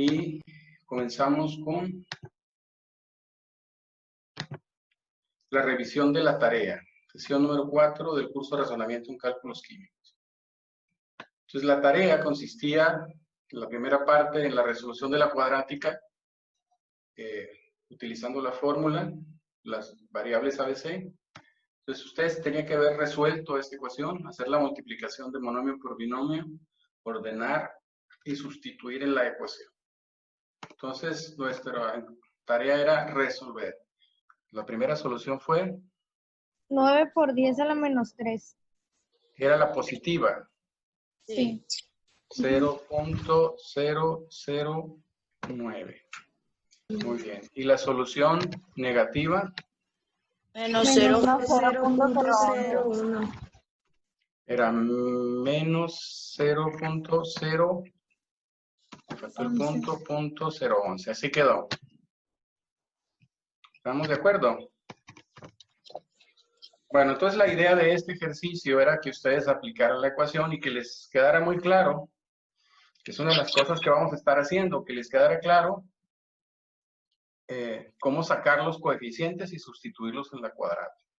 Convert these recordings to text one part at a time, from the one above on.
Y comenzamos con la revisión de la tarea. Sesión número 4 del curso de Razonamiento en Cálculos Químicos. Entonces, la tarea consistía, en la primera parte, en la resolución de la cuadrática, utilizando la fórmula, las variables ABC. Entonces, ustedes tenían que haber resuelto esta ecuación, hacer la multiplicación de monomio por binomio, ordenar y sustituir en la ecuación. Entonces, nuestra tarea era resolver. La primera solución fue 9 por 10 a la menos 3. Era la positiva. Sí. 0.009. Muy bien. ¿Y la solución negativa? Menos Menos 0.01. Era menos 0.0. Faltó el punto 0.11. Así quedó. ¿Estamos de acuerdo? Bueno, entonces la idea de este ejercicio era que ustedes aplicaran la ecuación y que les quedara muy claro, que es una de las cosas que vamos a estar haciendo, que les quedara claro cómo sacar los coeficientes y sustituirlos en la cuadrática.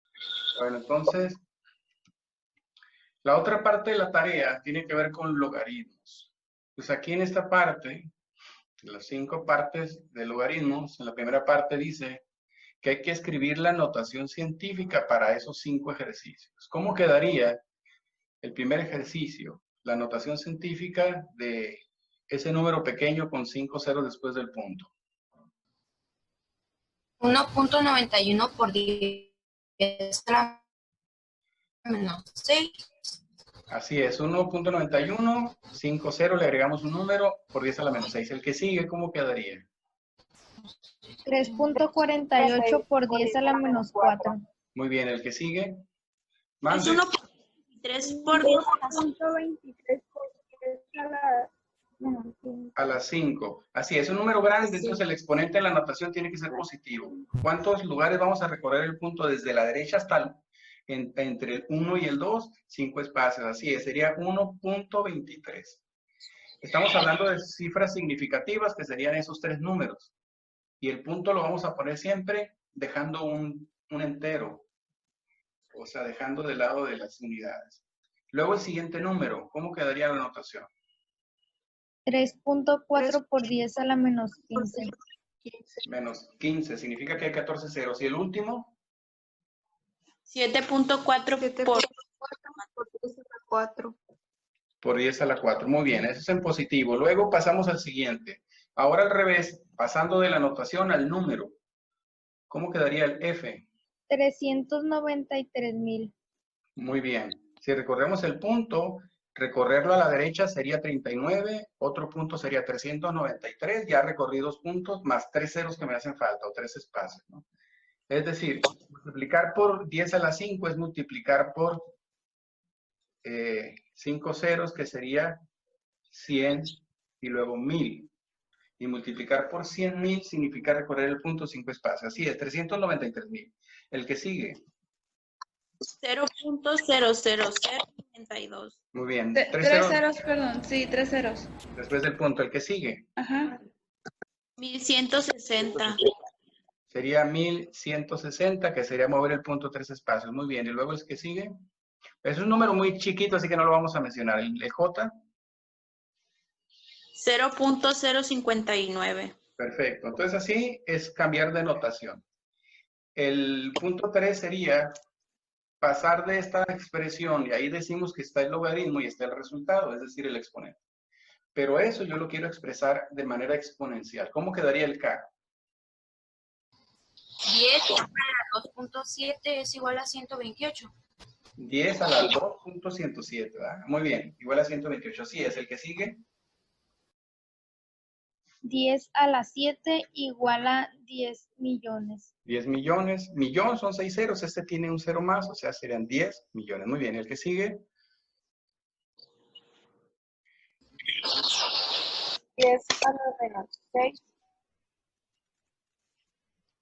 Bueno, entonces, la otra parte de la tarea tiene que ver con logaritmos. Pues aquí en esta parte, las 5 partes de logaritmos, en la primera parte dice que hay que escribir la notación científica para esos 5 ejercicios. ¿Cómo quedaría el primer ejercicio? La notación científica de ese número pequeño con 5 ceros después del punto. 1.91 por 10 a la menos 6. Así es, 1.91, 5, 0, le agregamos un número por 10 a la menos 6. El que sigue, ¿cómo quedaría? 3.48 por 10 a la menos 4. Muy bien, el que sigue. Es Mande. 1.23 por 10 A las 5. Así es, un número grande, entonces el exponente de la notación tiene que ser positivo. ¿Cuántos lugares vamos a recorrer el punto desde la derecha hasta entre el 1 y el 2? 5 espacios, así es, sería 1.23. Estamos hablando de cifras significativas que serían esos 3 números. Y el punto lo vamos a poner siempre dejando un entero, o sea, dejando de lado de las unidades. Luego el siguiente número, ¿cómo quedaría la notación? 3.4 por 10 a la menos 15. Menos 15, significa que hay 14 ceros. ¿Y el último? 7.4 por 4. Por 10 a la 4. Muy bien, eso es en positivo. Luego pasamos al siguiente. Ahora al revés, pasando de la notación al número. ¿Cómo quedaría el F? 393,000. Muy bien. Si recorremos el punto, recorrerlo a la derecha sería 39, otro punto sería 393, ya recorrí 2 puntos, más 3 ceros que me hacen falta, o 3 espacios, ¿no? Es decir, multiplicar por 10 a la 5 es multiplicar por 5 ceros, que sería 100, y luego 1000. Y multiplicar por 100,000 significa recorrer el punto 5 espacios. Así es, 393,000. El que sigue. 0.00032. Muy bien. 3 ceros, perdón. Sí, 3 ceros. Después del punto, el que sigue. Ajá. 1160. Sería 1160, que sería mover el punto 3 espacios. Muy bien. Y luego el que sigue. Es un número muy chiquito, así que no lo vamos a mencionar. El J. 0.059. Perfecto. Entonces así es cambiar de notación. El punto 3 sería pasar de esta expresión, y ahí decimos que está el logaritmo y está el resultado, es decir, el exponente. Pero eso yo lo quiero expresar de manera exponencial. ¿Cómo quedaría el K? 10 a la 2.7 es igual a 128. 10 a la 2.107, ¿verdad? Muy bien, igual a 128. Así es, el que sigue. 10 a la 7 igual a 10 millones. 10 millones. Millón son 6 ceros, este tiene un cero más, o sea, serían 10 millones. Muy bien, el que sigue. 10 a la menos 6.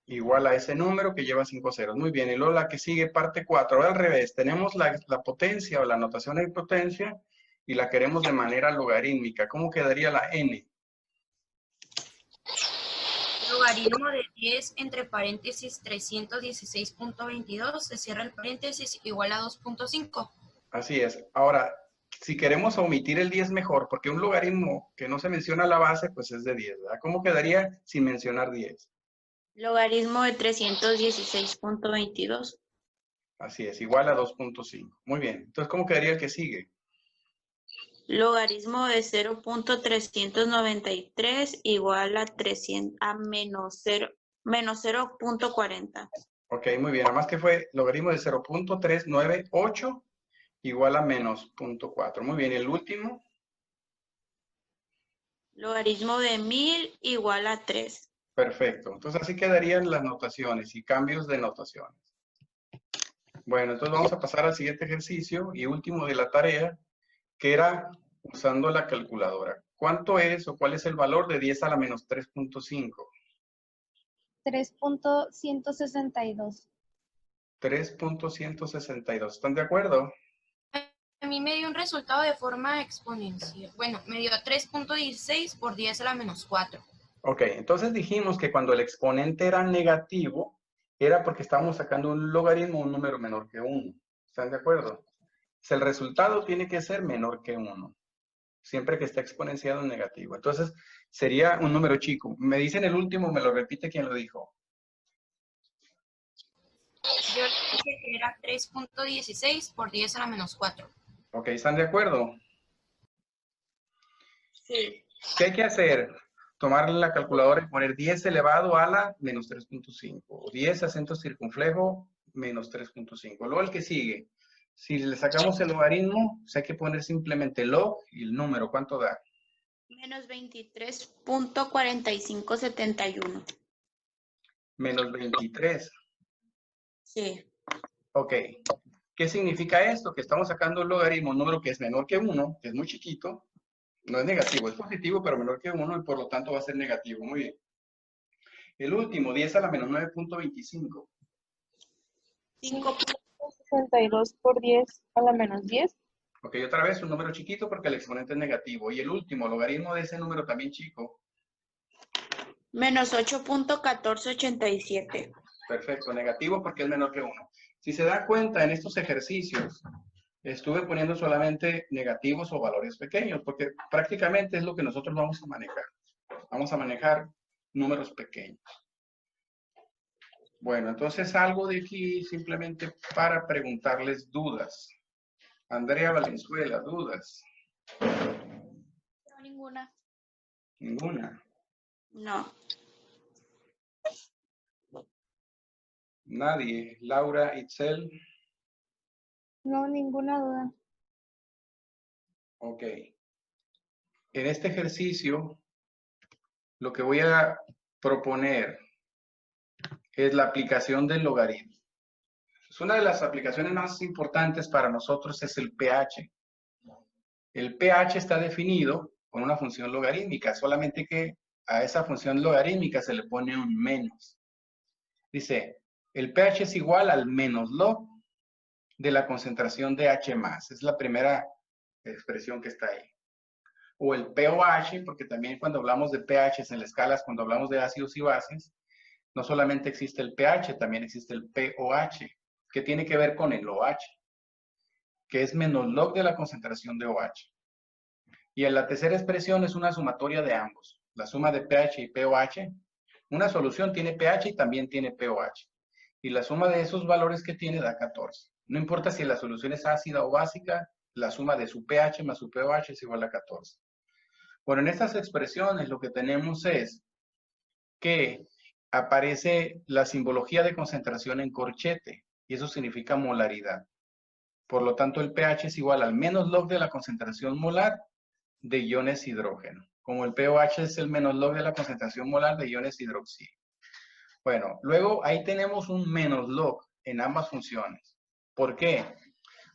Igual a ese número que lleva 5 ceros. Muy bien, y luego la que sigue, parte 4. Ahora al revés, tenemos la potencia o la notación de potencia y la queremos de manera logarítmica. ¿Cómo quedaría la n? Logaritmo de 10 entre paréntesis 316.22, se cierra el paréntesis, igual a 2.5. Así es. Ahora, si queremos omitir el 10 mejor, porque un logaritmo que no se menciona a la base, pues es de 10, ¿verdad? ¿Cómo quedaría sin mencionar 10? Logaritmo de 316.22. Así es, igual a 2.5. Muy bien. Entonces, ¿cómo quedaría el que sigue? Logaritmo de 0.393 igual a menos 0.40. Ok, muy bien. Además que fue logaritmo de 0.398 igual a menos 0.4. Muy bien. ¿Y el último? Logaritmo de 1000 igual a 3. Perfecto. Entonces, así quedarían las notaciones y cambios de notaciones. Bueno, entonces vamos a pasar al siguiente ejercicio y último de la tarea, que era usando la calculadora. ¿Cuánto es o cuál es el valor de 10 a la menos 3.5? 3.162. 3.162. ¿Están de acuerdo? A mí me dio un resultado de forma exponencial. Bueno, me dio 3.16 por 10 a la menos 4. Ok, entonces dijimos que cuando el exponente era negativo, era porque estábamos sacando un logaritmo, un número menor que 1. ¿Están de acuerdo? Pues el resultado tiene que ser menor que 1, siempre que esté exponenciado en negativo. Entonces, sería un número chico. Me dicen el último, me lo repite quien lo dijo. Yo dije que era 3.16 por 10 a la menos 4. Ok, ¿están de acuerdo? Sí. ¿Qué hay que hacer? Tomar la calculadora y poner 10 elevado a la menos 3.5. O 10 acento circunflejo menos 3.5. Luego el que sigue. Si le sacamos el logaritmo, pues hay que poner simplemente log y el número. ¿Cuánto da? Menos 23.4571. Menos 23. Sí. Ok. ¿Qué significa esto? Que estamos sacando un logaritmo, un número que es menor que 1, que es muy chiquito. No es negativo, es positivo, pero menor que 1 y por lo tanto va a ser negativo. Muy bien. El último, 10 a la menos 9.25. 5.62 por 10 a la menos 10. Ok, otra vez un número chiquito porque el exponente es negativo. Y el último, logaritmo de ese número también chico. Menos 8.1487. Perfecto, negativo porque es menor que 1. Si se da cuenta en estos ejercicios, estuve poniendo solamente negativos o valores pequeños, porque prácticamente es lo que nosotros vamos a manejar. Vamos a manejar números pequeños. Bueno, entonces algo de aquí simplemente para preguntarles dudas. Andrea Valenzuela, ¿dudas? No, ninguna. Ninguna. No. Nadie. Laura, Itzel. No, ninguna duda. Ok. En este ejercicio, lo que voy a proponer es la aplicación del logaritmo. Pues una de las aplicaciones más importantes para nosotros es el pH. El pH está definido con una función logarítmica, solamente que a esa función logarítmica se le pone un menos. Dice, el pH es igual al menos log de la concentración de H+. Es la primera expresión que está ahí. O el pOH, porque también cuando hablamos de pHs en las escalas, cuando hablamos de ácidos y bases, no solamente existe el pH, también existe el pOH, que tiene que ver con el OH, que es menos log de la concentración de OH. Y en la tercera expresión es una sumatoria de ambos, la suma de pH y pOH. Una solución tiene pH y también tiene pOH. Y la suma de esos valores que tiene da 14. No importa si la solución es ácida o básica, la suma de su pH más su pOH es igual a 14. Bueno, en estas expresiones lo que tenemos es que aparece la simbología de concentración en corchete, y eso significa molaridad. Por lo tanto, el pH es igual al menos log de la concentración molar de iones hidrógeno, como el pOH es el menos log de la concentración molar de iones hidroxilo. Bueno, luego ahí tenemos un menos log en ambas funciones. ¿Por qué?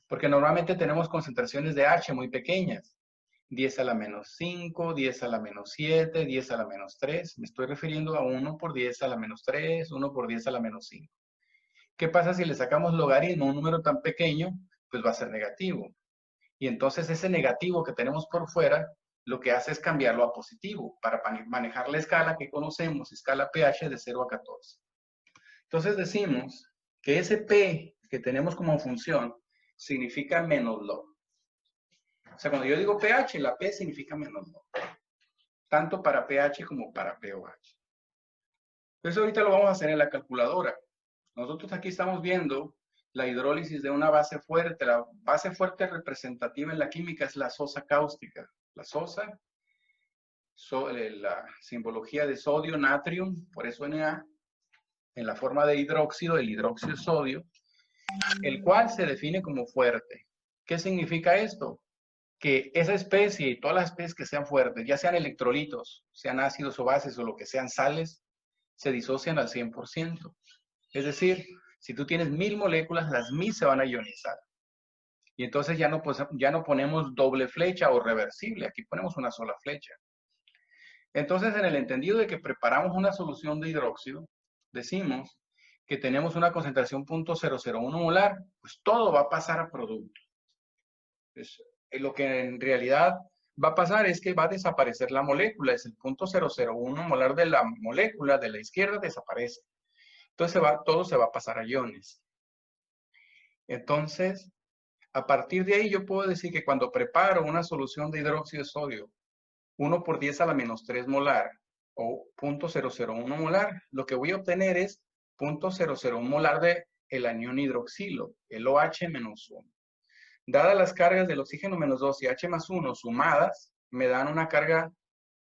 Porque normalmente tenemos concentraciones de H muy pequeñas. 10 a la menos 5, 10 a la menos 7, 10 a la menos 3. Me estoy refiriendo a 1 por 10 a la menos 3, 1 por 10 a la menos 5. ¿Qué pasa si le sacamos logaritmo a un número tan pequeño? Pues va a ser negativo. Y entonces ese negativo que tenemos por fuera lo que hace es cambiarlo a positivo para manejar la escala que conocemos, escala pH de 0 a 14. Entonces decimos que ese P que tenemos como función significa menos log. O sea, cuando yo digo pH, la P significa menos log. Tanto para pH como para pOH. Entonces ahorita lo vamos a hacer en la calculadora. Nosotros aquí estamos viendo la hidrólisis de una base fuerte. La base fuerte representativa en la química es la sosa cáustica. La sosa, la simbología de sodio, natrium, por eso Na, en la forma de hidróxido, el hidróxido de sodio, el cual se define como fuerte. ¿Qué significa esto? Que esa especie y todas las especies que sean fuertes, ya sean electrolitos, sean ácidos o bases o lo que sean sales, se disocian al 100%. Es decir, si tú tienes 1000 moléculas, las 1000 se van a ionizar. Y entonces ya no ponemos doble flecha o reversible, aquí ponemos una sola flecha. Entonces, en el entendido de que preparamos una solución de hidróxido, decimos que tenemos una concentración .001 molar, pues todo va a pasar a producto. Pues, lo que en realidad va a pasar es que va a desaparecer la molécula, es el .001 molar de la molécula de la izquierda desaparece. Entonces todo se va a pasar a iones. Entonces, a partir de ahí yo puedo decir que cuando preparo una solución de hidróxido de sodio, 1 por 10 a la menos 3 molar o .001 molar, lo que voy a obtener es .001 molar de el anión hidroxilo, el OH menos 1. Dadas las cargas del oxígeno menos 2 y H más 1 sumadas, me dan una carga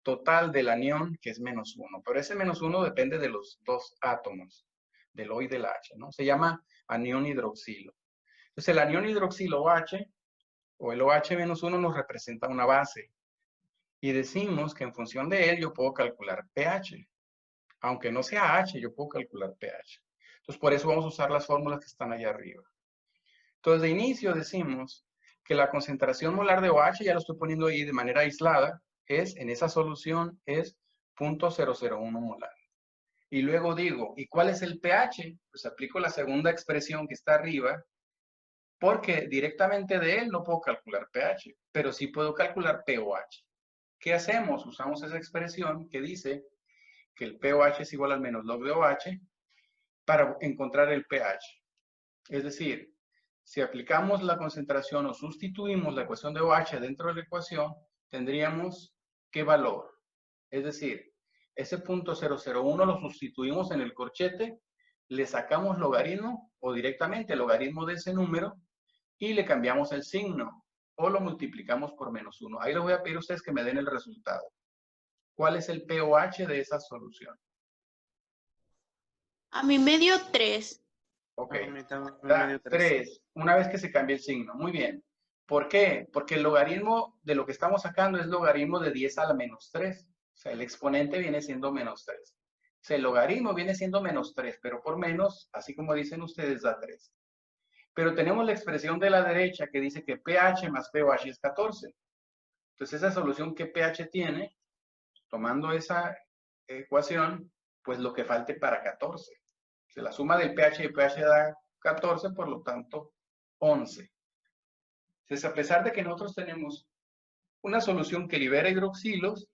total del anión que es menos 1. Pero ese menos 1 depende de los dos átomos, del O y del H, ¿no? Se llama anión hidroxilo. Entonces el anión hidroxilo OH o el OH menos 1 nos representa una base. Y decimos que en función de él yo puedo calcular pH. Aunque no sea H, yo puedo calcular pH. Entonces por eso vamos a usar las fórmulas que están allá arriba. Entonces, de inicio decimos que la concentración molar de OH, ya lo estoy poniendo ahí de manera aislada, en esa solución es .001 molar. Y luego digo, ¿y cuál es el pH? Pues aplico la segunda expresión que está arriba, porque directamente de él no puedo calcular pH, pero sí puedo calcular pOH. ¿Qué hacemos? Usamos esa expresión que dice que el pOH es igual al menos log de OH para encontrar el pH. Es decir, si aplicamos la concentración o sustituimos la ecuación de OH dentro de la ecuación, tendríamos ¿qué valor? Es decir, ese .001 lo sustituimos en el corchete, le sacamos logaritmo o directamente logaritmo de ese número y le cambiamos el signo o lo multiplicamos por menos 1. Ahí les voy a pedir a ustedes que me den el resultado. ¿Cuál es el pOH de esa solución? A mí me dio 3. Ok, A mí también me dio 3, una vez que se cambie el signo. Muy bien. ¿Por qué? Porque el logaritmo de lo que estamos sacando es logaritmo de 10 a la menos 3. O sea, el exponente viene siendo menos 3. O sea, el logaritmo viene siendo menos 3, pero por menos, así como dicen ustedes, da 3. Pero tenemos la expresión de la derecha que dice que pH más pOH es 14. Entonces, esa solución que pH tiene, tomando esa ecuación, pues lo que falte para 14. O sea, la suma del pH y pH da 14, por lo tanto, 11. Entonces, a pesar de que nosotros tenemos una solución que libera hidroxilos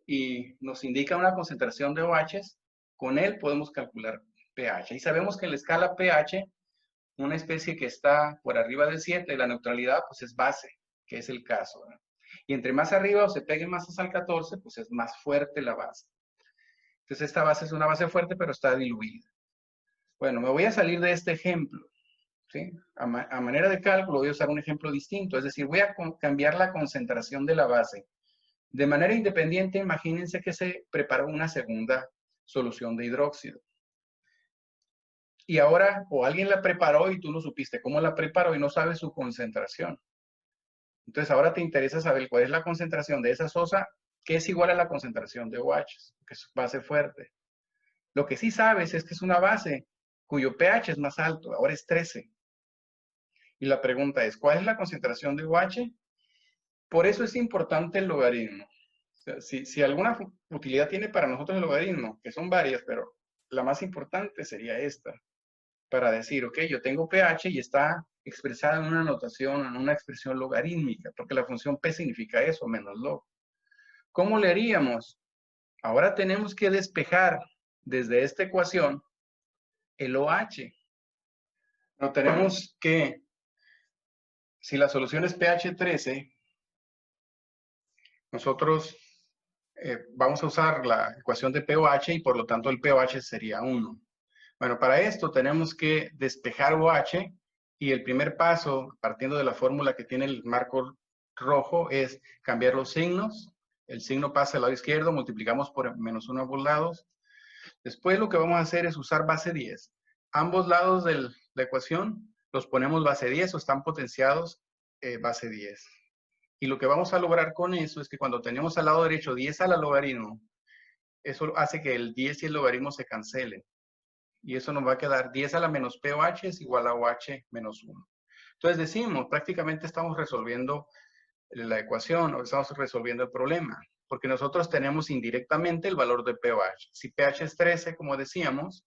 y nos indica una concentración de OHs, con él podemos calcular pH. Y sabemos que en la escala pH, una especie que está por arriba del 7, la neutralidad, pues es base, que es el caso, ¿verdad? Y entre más arriba o se pegue más al 14, pues es más fuerte la base. Entonces, esta base es una base fuerte, pero está diluida. Bueno, me voy a salir de este ejemplo, ¿sí? A manera de cálculo voy a usar un ejemplo distinto, es decir, voy a cambiar la concentración de la base. De manera independiente, imagínense que se preparó una segunda solución de hidróxido. Y ahora, o alguien la preparó y tú no supiste cómo la preparó y no sabes su concentración. Entonces, ahora te interesa saber cuál es la concentración de esa sosa, que es igual a la concentración de OH, que es base fuerte. Lo que sí sabes es que es una base cuyo pH es más alto, ahora es 13. Y la pregunta es, ¿cuál es la concentración de OH? Por eso es importante el logaritmo. O sea, si alguna utilidad tiene para nosotros el logaritmo, que son varias, pero la más importante sería esta, para decir, ok, yo tengo pH y está expresada en una notación, en una expresión logarítmica, porque la función P significa eso, menos log. ¿Cómo le haríamos? Ahora tenemos que despejar desde esta ecuación el OH. No tenemos que, si la solución es pH 13, nosotros vamos a usar la ecuación de pOH y por lo tanto el pOH sería 1. Bueno, para esto tenemos que despejar OH y el primer paso, partiendo de la fórmula que tiene el marco rojo, es cambiar los signos. El signo pasa al lado izquierdo, multiplicamos por -1 a ambos lados. Después lo que vamos a hacer es usar base 10. Ambos lados de la ecuación los ponemos base 10 o están potenciados base 10. Y lo que vamos a lograr con eso es que cuando tenemos al lado derecho 10 a la logaritmo, eso hace que el 10 y el logaritmo se cancelen. Y eso nos va a quedar 10 a la menos pOH es igual a OH menos 1. Entonces decimos, prácticamente estamos resolviendo la ecuación o estamos resolviendo el problema, porque nosotros tenemos indirectamente el valor de pOH. Si pH es 13, como decíamos,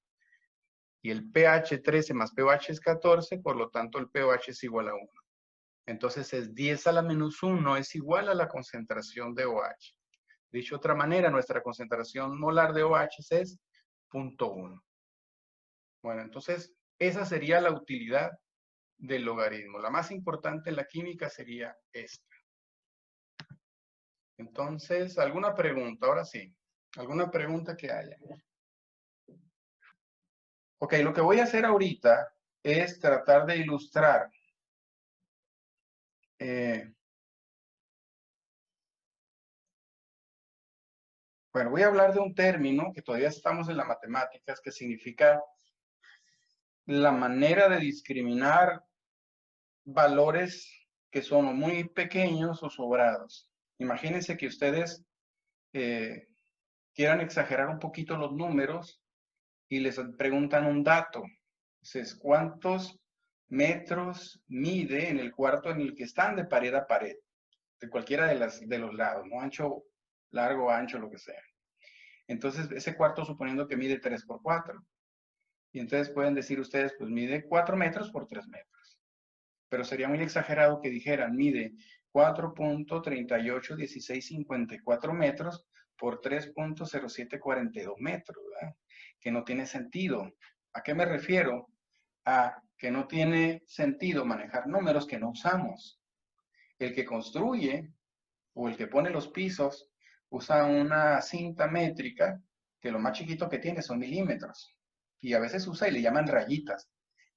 y el pH 13 más pOH es 14, por lo tanto el pOH es igual a 1. Entonces es 10 a la menos 1 es igual a la concentración de OH. Dicho de otra manera, nuestra concentración molar de OH es 0.1. Bueno, entonces esa sería la utilidad del logaritmo. La más importante en la química sería esta. Entonces, ¿alguna pregunta? Ahora sí. ¿Alguna pregunta que haya? Ok, lo que voy a hacer ahorita es tratar de ilustrar bueno, voy a hablar de un término que todavía estamos en las matemáticas, que significa la manera de discriminar valores que son muy pequeños o sobrados. Imagínense que ustedes quieran exagerar un poquito los números y les preguntan un dato. Entonces, ¿cuántos metros mide en el cuarto en el que están de pared a pared? De cualquiera de los lados, ¿no? Ancho, largo, ancho, lo que sea. Entonces, ese cuarto suponiendo que mide 3 por 4. Y entonces pueden decir ustedes, pues mide 4 metros por 3 metros. Pero sería muy exagerado que dijeran, mide 4.381654 metros por 3.0742 metros, ¿verdad? Que no tiene sentido. ¿A qué me refiero? A que no tiene sentido manejar números que no usamos. El que construye o el que pone los pisos usa una cinta métrica que lo más chiquito que tiene son milímetros. Y a veces usa y le llaman rayitas.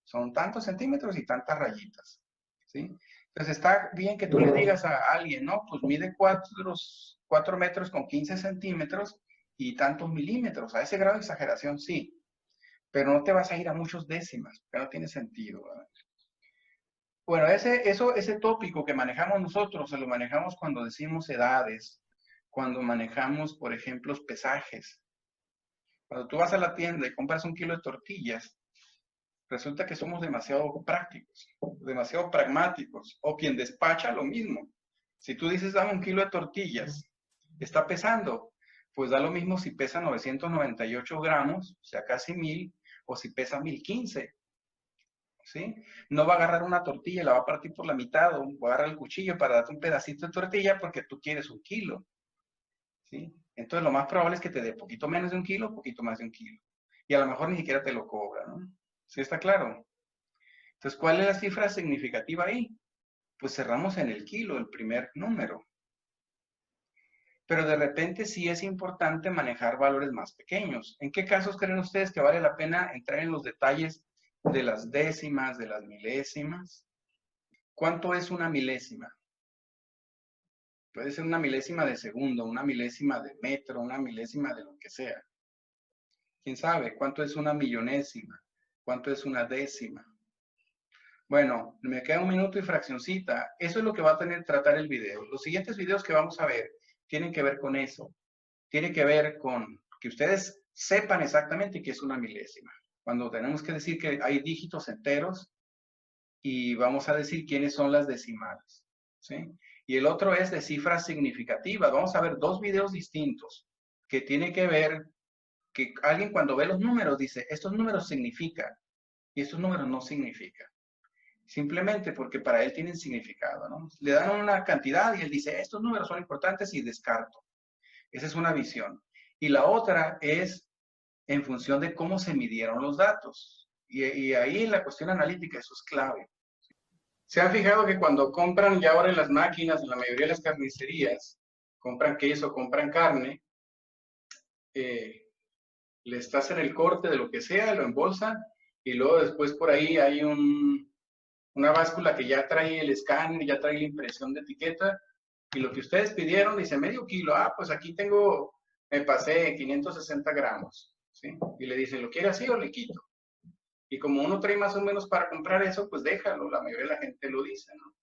Son tantos centímetros y tantas rayitas. ¿Sí? Entonces está bien que tú le digas a alguien, no, pues mide 4 metros con 15 centímetros y tantos milímetros. A ese grado de exageración sí. Pero no te vas a ir a muchos décimas, porque no tiene sentido, ¿verdad? Bueno, ese tópico que manejamos nosotros, se lo manejamos cuando decimos edades, cuando manejamos, por ejemplo, pesajes. Cuando tú vas a la tienda y compras 1 kilo de tortillas, resulta que somos demasiado prácticos, demasiado pragmáticos, o quien despacha lo mismo. Si tú dices, dame 1 kilo de tortillas, está pesando, pues da lo mismo si pesa 998 gramos, o sea, casi 1000, o si pesa 1015. ¿Sí? No va a agarrar una tortilla y la va a partir por la mitad, o va a agarrar el cuchillo para darte un pedacito de tortilla porque tú quieres 1 kilo. ¿Sí? Entonces lo más probable es que te dé poquito menos de 1 kilo, poquito más de 1 kilo. Y a lo mejor ni siquiera te lo cobra, ¿no? ¿Sí está claro? Entonces, ¿cuál es la cifra significativa ahí? Pues cerramos en el kilo, el primer número. Pero de repente sí es importante manejar valores más pequeños. ¿En qué casos creen ustedes que vale la pena entrar en los detalles de las décimas, de las milésimas? ¿Cuánto es una milésima? Puede ser una milésima de segundo, una milésima de metro, una milésima de lo que sea. ¿Quién sabe? ¿Cuánto es una millonésima? ¿Cuánto es una décima? Bueno, me queda 1 minuto y fraccioncita. Eso es lo que va a tener que tratar el video. Los siguientes videos que vamos a ver tienen que ver con eso. Tiene que ver con que ustedes sepan exactamente qué es una milésima. Cuando tenemos que decir que hay dígitos enteros y vamos a decir quiénes son las decimales. ¿Sí? Y el otro es de cifras significativas. Vamos a ver 2 videos distintos que tienen que ver que alguien cuando ve los números dice, estos números significan y estos números no significan. Simplemente porque para él tienen significado, ¿no? Le dan una cantidad y él dice, estos números son importantes y descarto. Esa es una visión. Y la otra es en función de cómo se midieron los datos. Y ahí en la cuestión analítica eso es clave. ¿Se han fijado que cuando compran ya ahora en las máquinas, en la mayoría de las carnicerías, compran queso, compran carne, les hacen el corte de lo que sea, lo embolsan y luego después por ahí hay una báscula que ya trae el escáner, ya trae la impresión de etiqueta y lo que ustedes pidieron dice medio kilo, pues aquí tengo, me pasé 560 gramos, ¿sí? Y le dicen, ¿lo quiere así o le quito? Y como uno trae más o menos para comprar eso, pues déjalo, la mayoría de la gente lo dice, ¿no?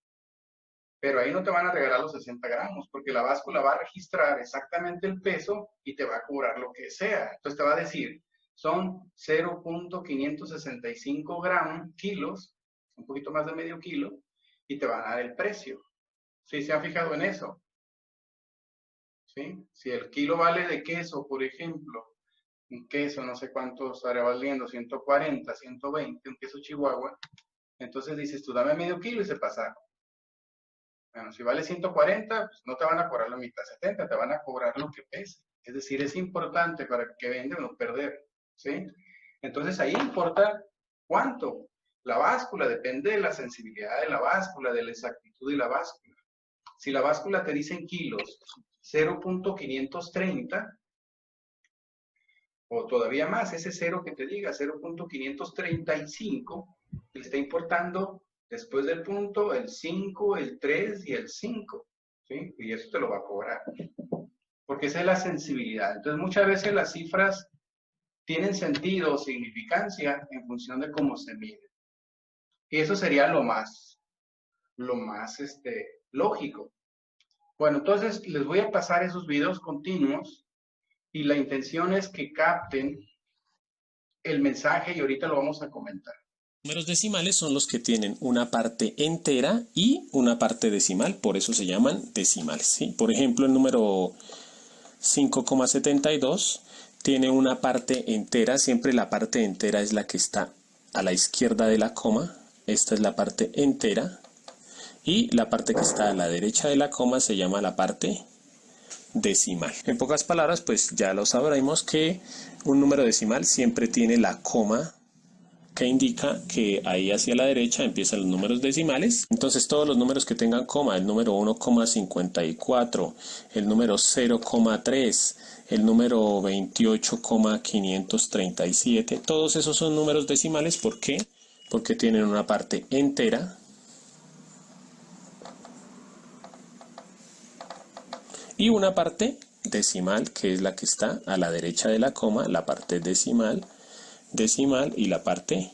Pero ahí no te van a regalar los 60 gramos, porque la báscula va a registrar exactamente el peso y te va a cobrar lo que sea. Entonces te va a decir, son 0.565 kilos, un poquito más de medio kilo, y te van a dar el precio. ¿Sí se han fijado en eso? ¿Sí? Si el kilo vale de queso, por ejemplo, un queso, no sé cuánto estará valiendo, 140, 120, un queso Chihuahua, entonces dices, tú dame medio kilo y se pasa. Bueno, si vale 140, pues no te van a cobrar la mitad, 70, te van a cobrar lo que pesa. Es decir, es importante para que venda o no perder, ¿sí? Entonces ahí importa cuánto. La báscula depende de la sensibilidad de la báscula, de la exactitud de la báscula. Si la báscula te dice en kilos 0.530, o todavía más, ese cero que te diga, 0.535, le está importando después del punto el 5, el 3 y el 5, ¿sí? Y eso te lo va a cobrar, porque esa es la sensibilidad. Entonces muchas veces las cifras tienen sentido o significancia en función de cómo se mide. Y eso sería lo más lógico. Bueno, entonces les voy a pasar esos videos continuos y la intención es que capten el mensaje y ahorita lo vamos a comentar. Números decimales son los que tienen una parte entera y una parte decimal, por eso se llaman decimales, ¿sí? Por ejemplo, el número 5,72 tiene una parte entera, siempre la parte entera es la que está a la izquierda de la coma, esta es la parte entera, y la parte que está a la derecha de la coma se llama la parte decimal. En pocas palabras, pues ya lo sabremos que un número decimal siempre tiene la coma, que indica que ahí hacia la derecha empiezan los números decimales. Entonces todos los números que tengan coma, el número 1,54, el número 0,3, el número 28,537, todos esos son números decimales. ¿Por qué? Porque tienen una parte entera y una parte decimal, que es la que está a la derecha de la coma, la parte decimal y la parte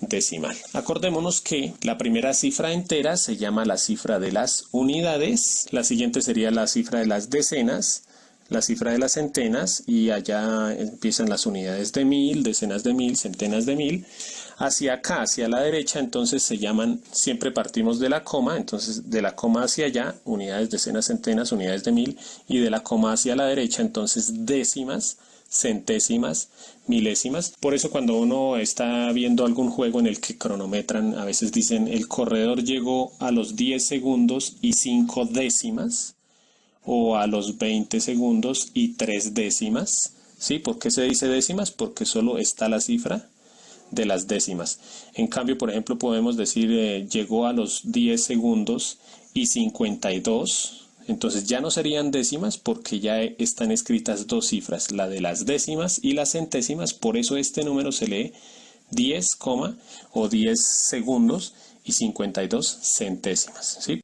decimal. Acordémonos que la primera cifra entera se llama la cifra de las unidades, la siguiente sería la cifra de las decenas, la cifra de las centenas, y allá empiezan las unidades de mil, decenas de mil, centenas de mil. Hacia acá, hacia la derecha, entonces se llaman, siempre partimos de la coma, entonces de la coma hacia allá, unidades, decenas, centenas, unidades de mil, y de la coma hacia la derecha, entonces décimas, centésimas, milésimas. Por eso cuando uno está viendo algún juego en el que cronometran, a veces dicen el corredor llegó a los 10 segundos y 5 décimas, o a los 20 segundos y 3 décimas. ¿Sí? ¿Por qué se dice décimas? Porque solo está la cifra de las décimas. En cambio, por ejemplo, podemos decir llegó a los 10 segundos y 52. Entonces ya no serían décimas porque ya están escritas dos cifras, la de las décimas y las centésimas. Por eso este número se lee 10, o 10 segundos y 52 centésimas. ¿Sí?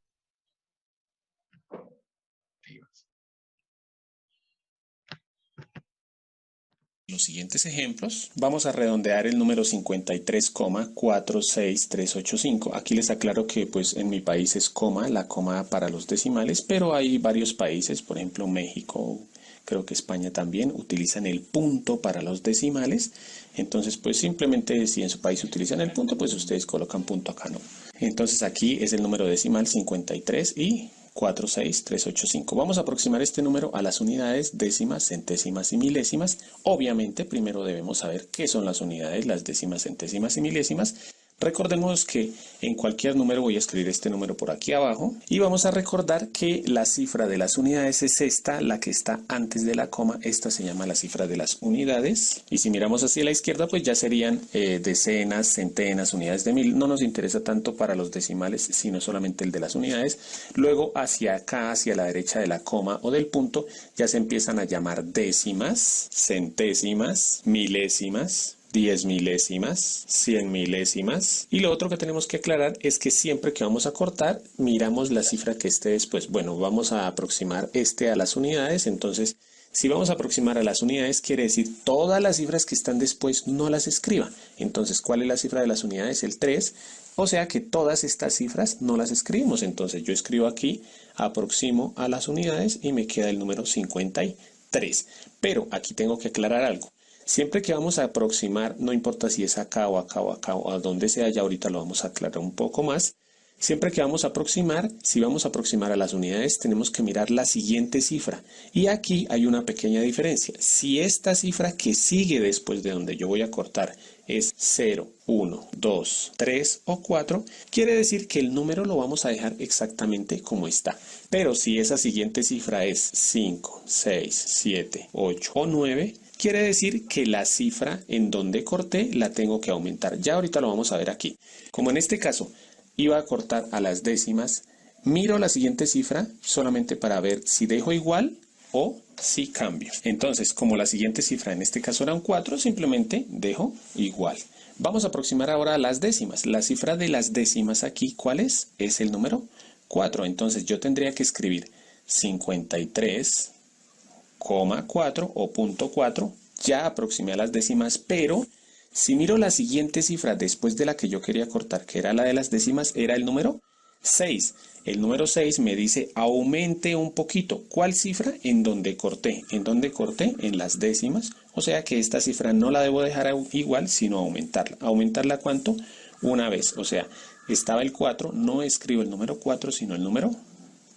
Los siguientes ejemplos, vamos a redondear el número 53,46385. Aquí les aclaro que pues en mi país es coma, la coma para los decimales, pero hay varios países, por ejemplo México, creo que España también, utilizan el punto para los decimales. Entonces pues simplemente si en su país utilizan el punto, pues ustedes colocan punto acá, ¿no? Entonces aquí es el número decimal 53,46385. Vamos a aproximar este número a las unidades, décimas, centésimas y milésimas. Obviamente, primero debemos saber qué son las unidades, las décimas, centésimas y milésimas, Recordemos que en cualquier número voy a escribir este número por aquí abajo y vamos a recordar que la cifra de las unidades es esta, la que está antes de la coma. Esta se llama la cifra de las unidades. Y si miramos hacia la izquierda, pues ya serían decenas, centenas, unidades de mil. No nos interesa tanto para los decimales, sino solamente el de las unidades. Luego hacia acá, hacia la derecha de la coma o del punto, ya se empiezan a llamar décimas, centésimas, milésimas, 10 milésimas, 100 milésimas. Y lo otro que tenemos que aclarar es que siempre que vamos a cortar, miramos la cifra que esté después. Bueno, vamos a aproximar a las unidades. Entonces, si vamos a aproximar a las unidades, quiere decir todas las cifras que están después no las escriba. Entonces, ¿cuál es la cifra de las unidades? El 3. O sea que todas estas cifras no las escribimos. Entonces, yo escribo aquí, aproximo a las unidades y me queda el número 53. Pero aquí tengo que aclarar algo. Siempre que vamos a aproximar, no importa si es acá o acá o acá o a donde sea, ya ahorita lo vamos a aclarar un poco más. Siempre que vamos a aproximar, si vamos a aproximar a las unidades, tenemos que mirar la siguiente cifra. Y aquí hay una pequeña diferencia. Si esta cifra que sigue después de donde yo voy a cortar es 0, 1, 2, 3 o 4, quiere decir que el número lo vamos a dejar exactamente como está. Pero si esa siguiente cifra es 5, 6, 7, 8 o 9, quiere decir que la cifra en donde corté la tengo que aumentar. Ya ahorita lo vamos a ver aquí. Como en este caso iba a cortar a las décimas, miro la siguiente cifra solamente para ver si dejo igual o si cambio. Entonces, como la siguiente cifra en este caso era un 4, simplemente dejo igual. Vamos a aproximar ahora a las décimas. La cifra de las décimas aquí, ¿cuál es? Es el número 4. Entonces yo tendría que escribir 53,4 o punto 4. Ya aproximé a las décimas, pero si miro la siguiente cifra después de la que yo quería cortar, que era la de las décimas, era el número 6. El número 6 me dice aumente un poquito. ¿Cuál cifra? En donde corté. ¿En donde corté? En las décimas. O sea que esta cifra no la debo dejar igual, sino aumentarla. ¿Aumentarla cuánto? Una vez. O sea, estaba el 4, no escribo el número 4, sino el número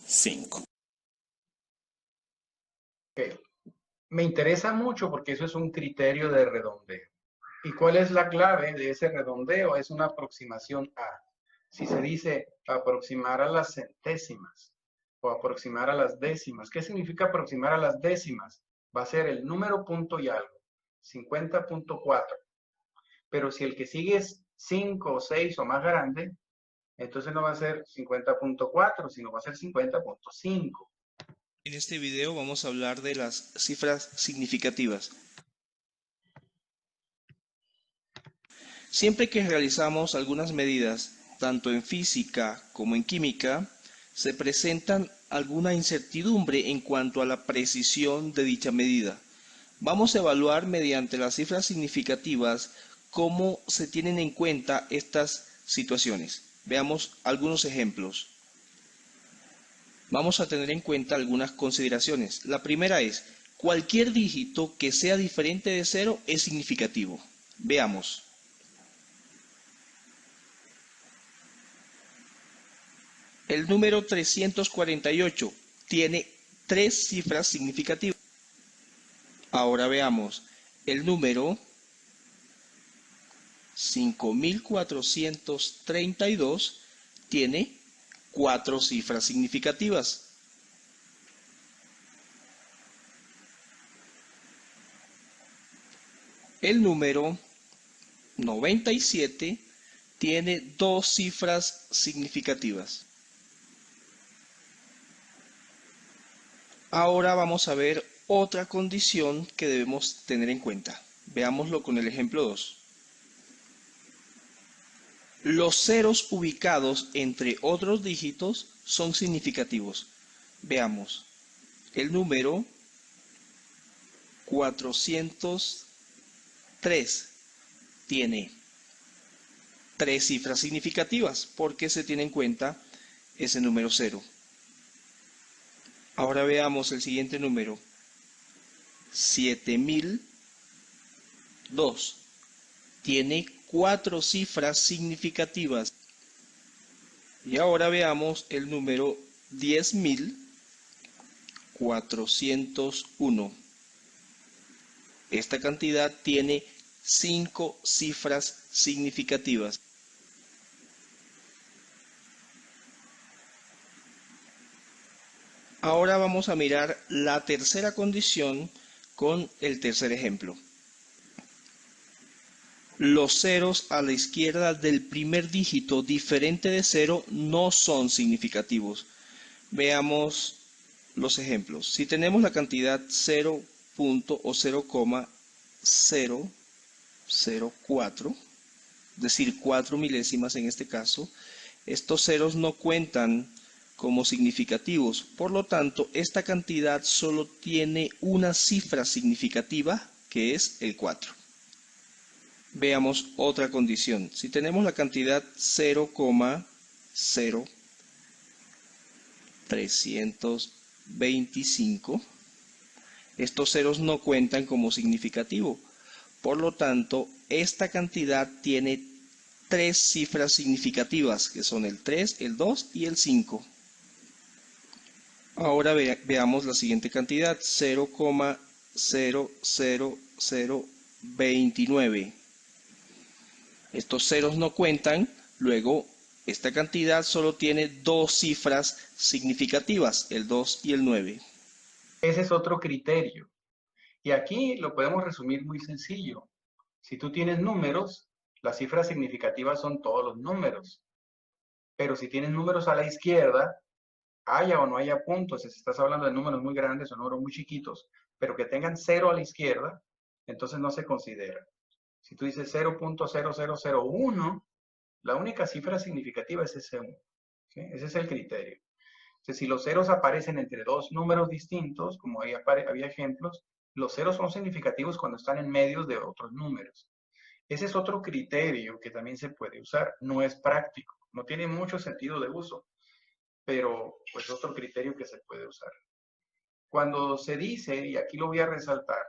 5. Okay. Me interesa mucho porque eso es un criterio de redondeo. ¿Y cuál es la clave de ese redondeo? Es una aproximación a. Si se dice aproximar a las centésimas o aproximar a las décimas, ¿qué significa aproximar a las décimas? Va a ser el número punto y algo, 50.4. Pero si el que sigue es 5 o 6 o más grande, entonces no va a ser 50.4, sino va a ser 50.5. En este video vamos a hablar de las cifras significativas. Siempre que realizamos algunas medidas, tanto en física como en química, se presentan alguna incertidumbre en cuanto a la precisión de dicha medida. Vamos a evaluar mediante las cifras significativas cómo se tienen en cuenta estas situaciones. Veamos algunos ejemplos. Vamos a tener en cuenta algunas consideraciones. La primera es, cualquier dígito que sea diferente de 0 es significativo. Veamos. El número 348 tiene 3 cifras significativas. Ahora veamos, el número 5432 tiene 4 cifras significativas. El número 97 tiene 2 cifras significativas. Ahora vamos a ver otra condición que debemos tener en cuenta. Veámoslo con el ejemplo 2. Los ceros ubicados entre otros dígitos son significativos. Veamos. El número 403 tiene 3 cifras significativas porque se tiene en cuenta ese número 0. Ahora veamos el siguiente número. 7002 tiene 4 cifras significativas. Y ahora veamos el número 10.401. Esta cantidad tiene 5 cifras significativas. Ahora vamos a mirar la tercera condición con el tercer ejemplo. Los ceros a la izquierda del primer dígito diferente de 0 no son significativos. Veamos los ejemplos. Si tenemos la cantidad 0. O 0,004, es decir, 4 milésimas en este caso, estos ceros no cuentan como significativos. Por lo tanto, esta cantidad solo tiene una cifra significativa, que es el 4. Veamos otra condición. Si tenemos la cantidad 0,0325, estos ceros no cuentan como significativo. Por lo tanto, esta cantidad tiene 3 cifras significativas, que son el 3, el 2 y el 5. Ahora veamos la siguiente cantidad, 0,00029. Estos ceros no cuentan, luego esta cantidad solo tiene 2 cifras significativas, el 2 y el 9. Ese es otro criterio. Y aquí lo podemos resumir muy sencillo. Si tú tienes números, las cifras significativas son todos los números. Pero si tienes números a la izquierda, haya o no haya puntos, si estás hablando de números muy grandes o números muy chiquitos, pero que tengan 0 a la izquierda, entonces no se considera. Si tú dices 0.0001, la única cifra significativa es ese 1. ¿Sí? Ese es el criterio. Si los ceros aparecen entre dos números distintos, como ahí había ejemplos, los ceros son significativos cuando están en medio de otros números. Ese es otro criterio que también se puede usar. No es práctico, no tiene mucho sentido de uso, pero pues otro criterio que se puede usar. Cuando se dice, y aquí lo voy a resaltar,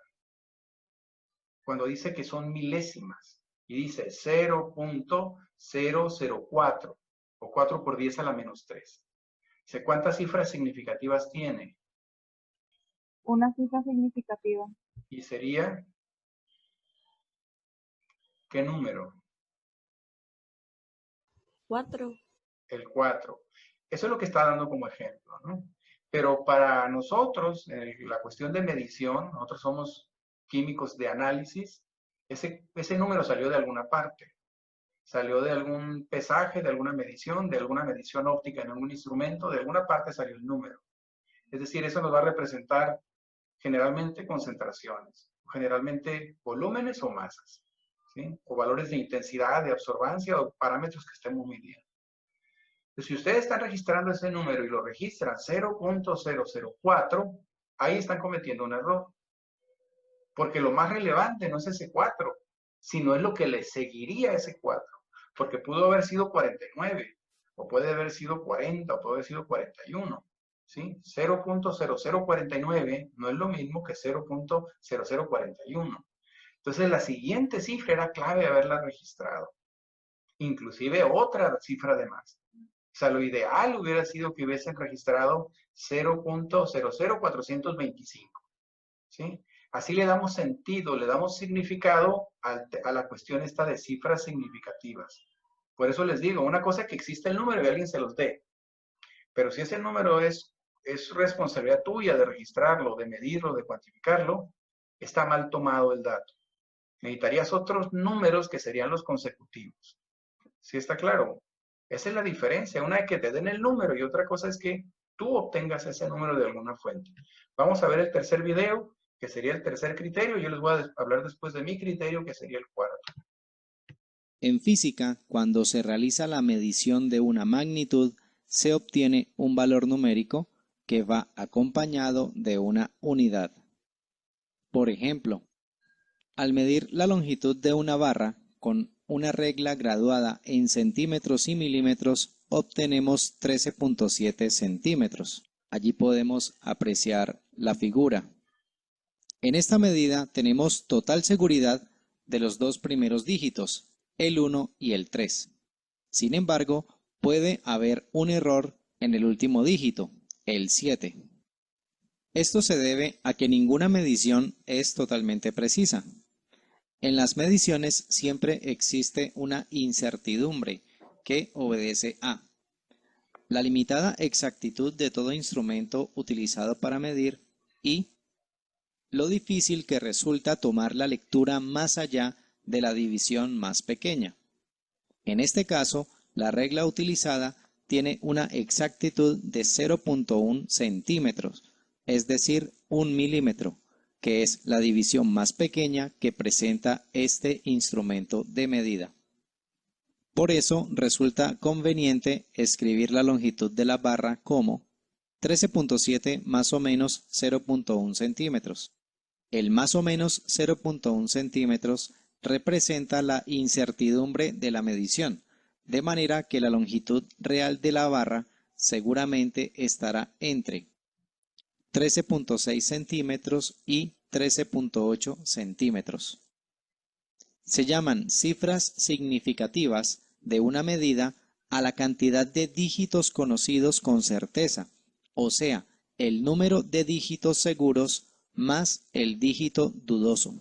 cuando dice que son milésimas, y dice 0.004, o 4 por 10 a la menos 3. ¿Cuántas cifras significativas tiene? Una cifra significativa. ¿Y sería qué número? 4. El 4. Eso es lo que está dando como ejemplo, ¿no? Pero para nosotros, la cuestión de medición, nosotros somos químicos de análisis, ese número salió de alguna parte. Salió de algún pesaje, de alguna medición óptica en algún instrumento, de alguna parte salió el número. Es decir, eso nos va a representar generalmente concentraciones, generalmente volúmenes o masas, ¿sí? O valores de intensidad, de absorbancia o parámetros que estemos midiendo. Entonces, si ustedes están registrando ese número y lo registran 0.004, ahí están cometiendo un error. Porque lo más relevante no es ese 4, sino es lo que le seguiría a ese 4. Porque pudo haber sido 49, o puede haber sido 40, o puede haber sido 41. ¿Sí? 0.0049 no es lo mismo que 0.0041. Entonces la siguiente cifra era clave haberla registrado. Inclusive otra cifra de más. O sea, lo ideal hubiera sido que hubiesen registrado 0.00425. ¿Sí? Así le damos sentido, le damos significado a la cuestión esta de cifras significativas. Por eso les digo, una cosa es que existe el número y alguien se los dé. Pero si ese número es responsabilidad tuya de registrarlo, de medirlo, de cuantificarlo, está mal tomado el dato. Necesitarías otros números que serían los consecutivos. ¿Sí está claro? Esa es la diferencia. Una es que te den el número y otra cosa es que tú obtengas ese número de alguna fuente. Vamos a ver el tercer video, que sería el tercer criterio. Yo les voy a hablar después de mi criterio, que sería el cuarto. En física, cuando se realiza la medición de una magnitud, se obtiene un valor numérico que va acompañado de una unidad. Por ejemplo, al medir la longitud de una barra con una regla graduada en centímetros y milímetros, obtenemos 13.7 centímetros. Allí podemos apreciar la figura. En esta medida tenemos total seguridad de los dos primeros dígitos, el 1 y el 3. Sin embargo, puede haber un error en el último dígito, el 7. Esto se debe a que ninguna medición es totalmente precisa. En las mediciones siempre existe una incertidumbre que obedece a La limitada exactitud de todo instrumento utilizado para medir y lo difícil que resulta tomar la lectura más allá de la división más pequeña. En este caso, la regla utilizada tiene una exactitud de 0.1 centímetros, es decir, 1 milímetro, que es la división más pequeña que presenta este instrumento de medida. Por eso resulta conveniente escribir la longitud de la barra como 13.7 más o menos 0.1 centímetros. El más o menos 0.1 centímetros representa la incertidumbre de la medición, de manera que la longitud real de la barra seguramente estará entre 13.6 centímetros y 13.8 centímetros. Se llaman cifras significativas de una medida a la cantidad de dígitos conocidos con certeza, o sea, el número de dígitos seguros más el dígito dudoso.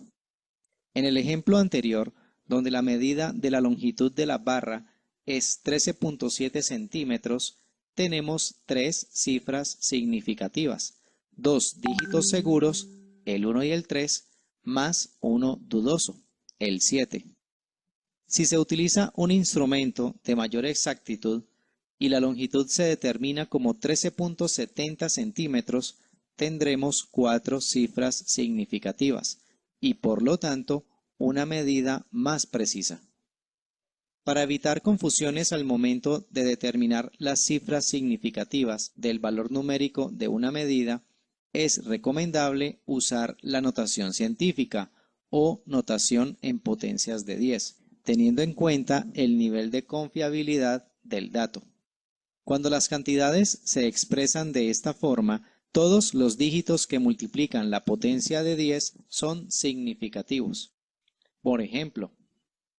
En el ejemplo anterior, donde la medida de la longitud de la barra es 13.7 centímetros, tenemos tres cifras significativas, dos dígitos seguros, el 1 y el 3, más uno dudoso, el 7. Si se utiliza un instrumento de mayor exactitud y la longitud se determina como 13.70 centímetros, tendremos cuatro cifras significativas y por lo tanto una medida más precisa. Para evitar confusiones al momento de determinar las cifras significativas del valor numérico de una medida, es recomendable usar la notación científica o notación en potencias de 10, teniendo en cuenta el nivel de confiabilidad del dato. Cuando las cantidades se expresan de esta forma, todos los dígitos que multiplican la potencia de 10 son significativos. Por ejemplo,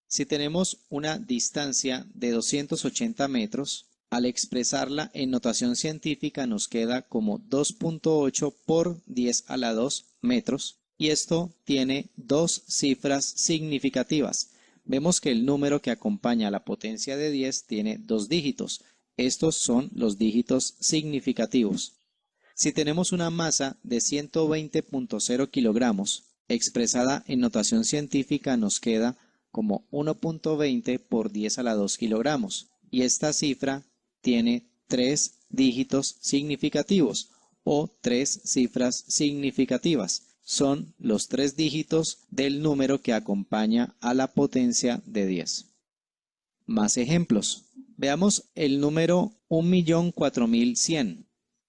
si tenemos una distancia de 280 metros, al expresarla en notación científica nos queda como 2.8 por 10 a la 2 metros, y esto tiene dos cifras significativas. Vemos que el número que acompaña a la potencia de 10 tiene dos dígitos. Estos son los dígitos significativos. Si tenemos una masa de 120.0 kilogramos, expresada en notación científica nos queda como 1.20 por 10 a la 2 kilogramos, y esta cifra tiene tres dígitos significativos o tres cifras significativas. Son los tres dígitos del número que acompaña a la potencia de 10. Más ejemplos. Veamos el número 1.004.100.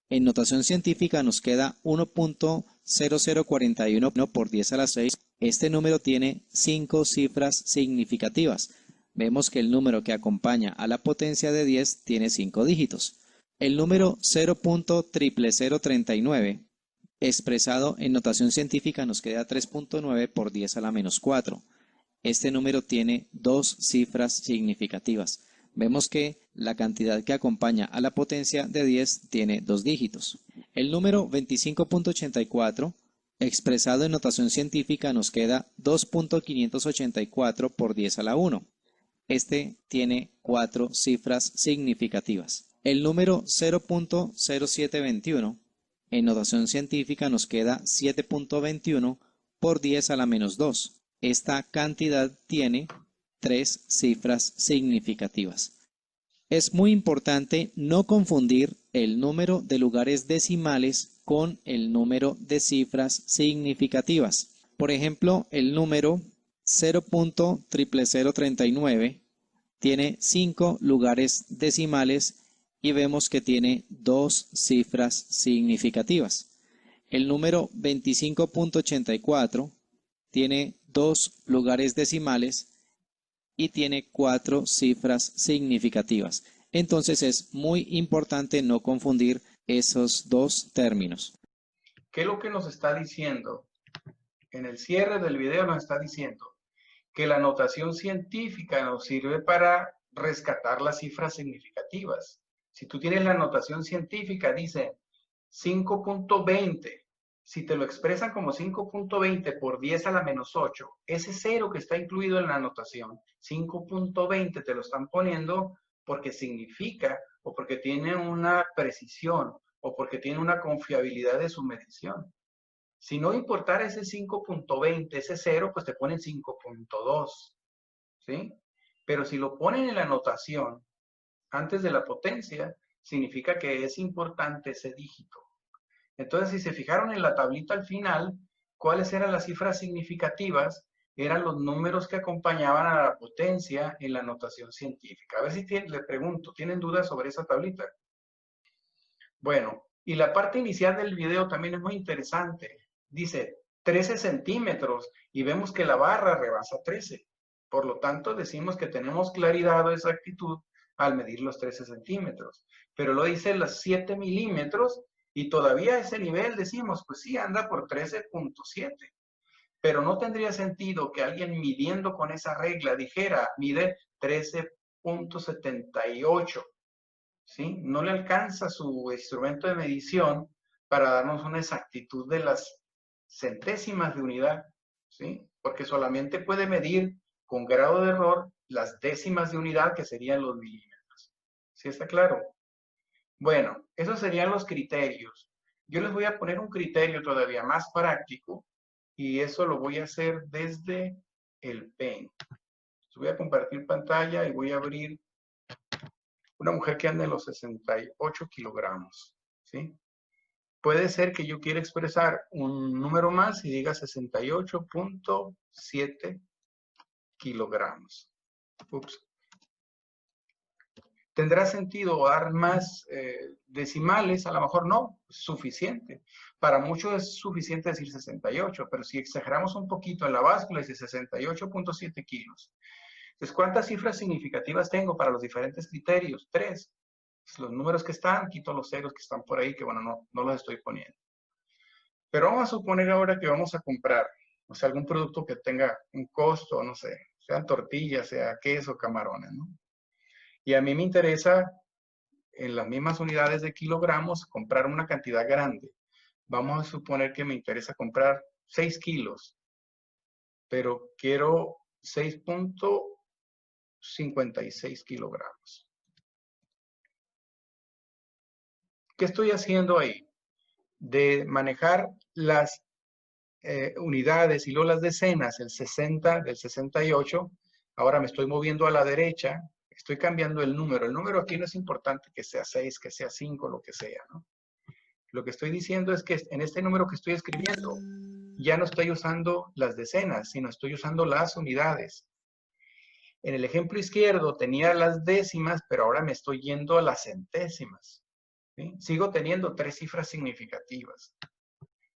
En notación científica nos queda 1.0041 por 10 a la 6. Este número tiene 5 cifras significativas. Vemos que el número que acompaña a la potencia de 10 tiene 5 dígitos. El número 0.00039, expresado en notación científica, nos queda 3.9 por 10 a la menos 4. Este número tiene dos cifras significativas. Vemos que la cantidad que acompaña a la potencia de 10 tiene dos dígitos. El número 25.84, expresado en notación científica, nos queda 2.584 por 10 a la 1. Este tiene cuatro cifras significativas. El número 0.0721, en notación científica, nos queda 7.21 por 10 a la menos 2. Esta cantidad tiene tres cifras significativas. Es muy importante no confundir el número de lugares decimales con el número de cifras significativas. Por ejemplo, el número 0.00039 tiene 5 lugares decimales y vemos que tiene dos cifras significativas. El número 25.84 tiene 2 lugares decimales y tiene 4 cifras significativas. Entonces es muy importante no confundir esos dos términos. ¿Qué es lo que nos está diciendo? En el cierre del video nos está diciendo que la notación científica nos sirve para rescatar las cifras significativas. Si tú tienes la notación científica, dice 5.20. Si te lo expresan como 5.20 por 10 a la menos 8, ese cero que está incluido en la notación, 5.20, te lo están poniendo porque significa o porque tiene una precisión o porque tiene una confiabilidad de su medición. Si no importara ese 5.20, ese 0, pues te ponen 5.2, ¿sí? Pero si lo ponen en la notación antes de la potencia, significa que es importante ese dígito. Entonces, si se fijaron en la tablita al final, ¿cuáles eran las cifras significativas? Eran los números que acompañaban a la potencia en la notación científica. A ver si les pregunto, ¿tienen dudas sobre esa tablita? Bueno, y la parte inicial del video también es muy interesante. Dice 13 centímetros y vemos que la barra rebasa 13. Por lo tanto, decimos que tenemos claridad o exactitud al medir los 13 centímetros. Pero lo dice los 7 milímetros y todavía a ese nivel decimos, pues sí, anda por 13.7. Pero no tendría sentido que alguien midiendo con esa regla dijera, mide 13.78. ¿Sí? No le alcanza su instrumento de medición para darnos una exactitud de las centésimas de unidad, ¿sí? Porque solamente puede medir con grado de error las décimas de unidad, que serían los milímetros. ¿Sí está claro? Bueno, esos serían los criterios. Yo les voy a poner un criterio todavía más práctico y eso lo voy a hacer desde el Paint. Voy a compartir pantalla y voy a abrir una mujer que anda en los 68 kilogramos, ¿sí? Puede ser que yo quiera expresar un número más y diga 68.7 kilogramos. Ups. ¿Tendrá sentido dar más decimales? A lo mejor no, es suficiente. Para muchos es suficiente decir 68, pero si exageramos un poquito en la báscula, dice 68.7 kilos. Entonces, ¿cuántas cifras significativas tengo para los diferentes criterios? 3. Los números que están, quito los ceros que están por ahí, que bueno, no los estoy poniendo. Pero vamos a suponer ahora que vamos a comprar, o sea, algún producto que tenga un costo, no sé, sean tortillas, sea queso, camarones, ¿no? Y a mí me interesa, en las mismas unidades de kilogramos, comprar una cantidad grande. Vamos a suponer que me interesa comprar 6 kilos, pero quiero 6.56 kilogramos. ¿Qué estoy haciendo ahí? De manejar las unidades y luego las decenas, el 60 del 68, ahora me estoy moviendo a la derecha, estoy cambiando el número. El número aquí no es importante que sea 6, que sea 5, lo que sea, ¿no? Lo que estoy diciendo es que en este número que estoy escribiendo, ya no estoy usando las decenas, sino estoy usando las unidades. En el ejemplo izquierdo tenía las décimas, pero ahora me estoy yendo a las centésimas, ¿sí? Sigo teniendo 3 cifras significativas.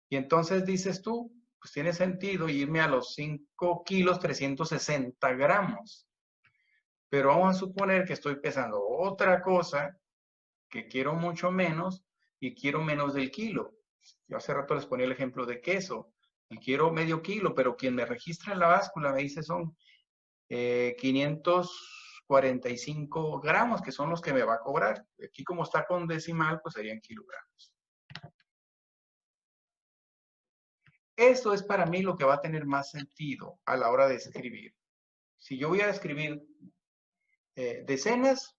Y entonces dices tú, pues tiene sentido irme a los 5 kilos 360 gramos. Pero vamos a suponer que estoy pesando otra cosa, que quiero mucho menos y quiero menos del kilo. Yo hace rato les ponía el ejemplo de queso. Y quiero medio kilo, pero quien me registra en la báscula me dice son 545 gramos, que son los que me va a cobrar. Aquí como está con decimal, pues serían kilogramos. Esto es para mí lo que va a tener más sentido a la hora de escribir. Si yo voy a escribir decenas,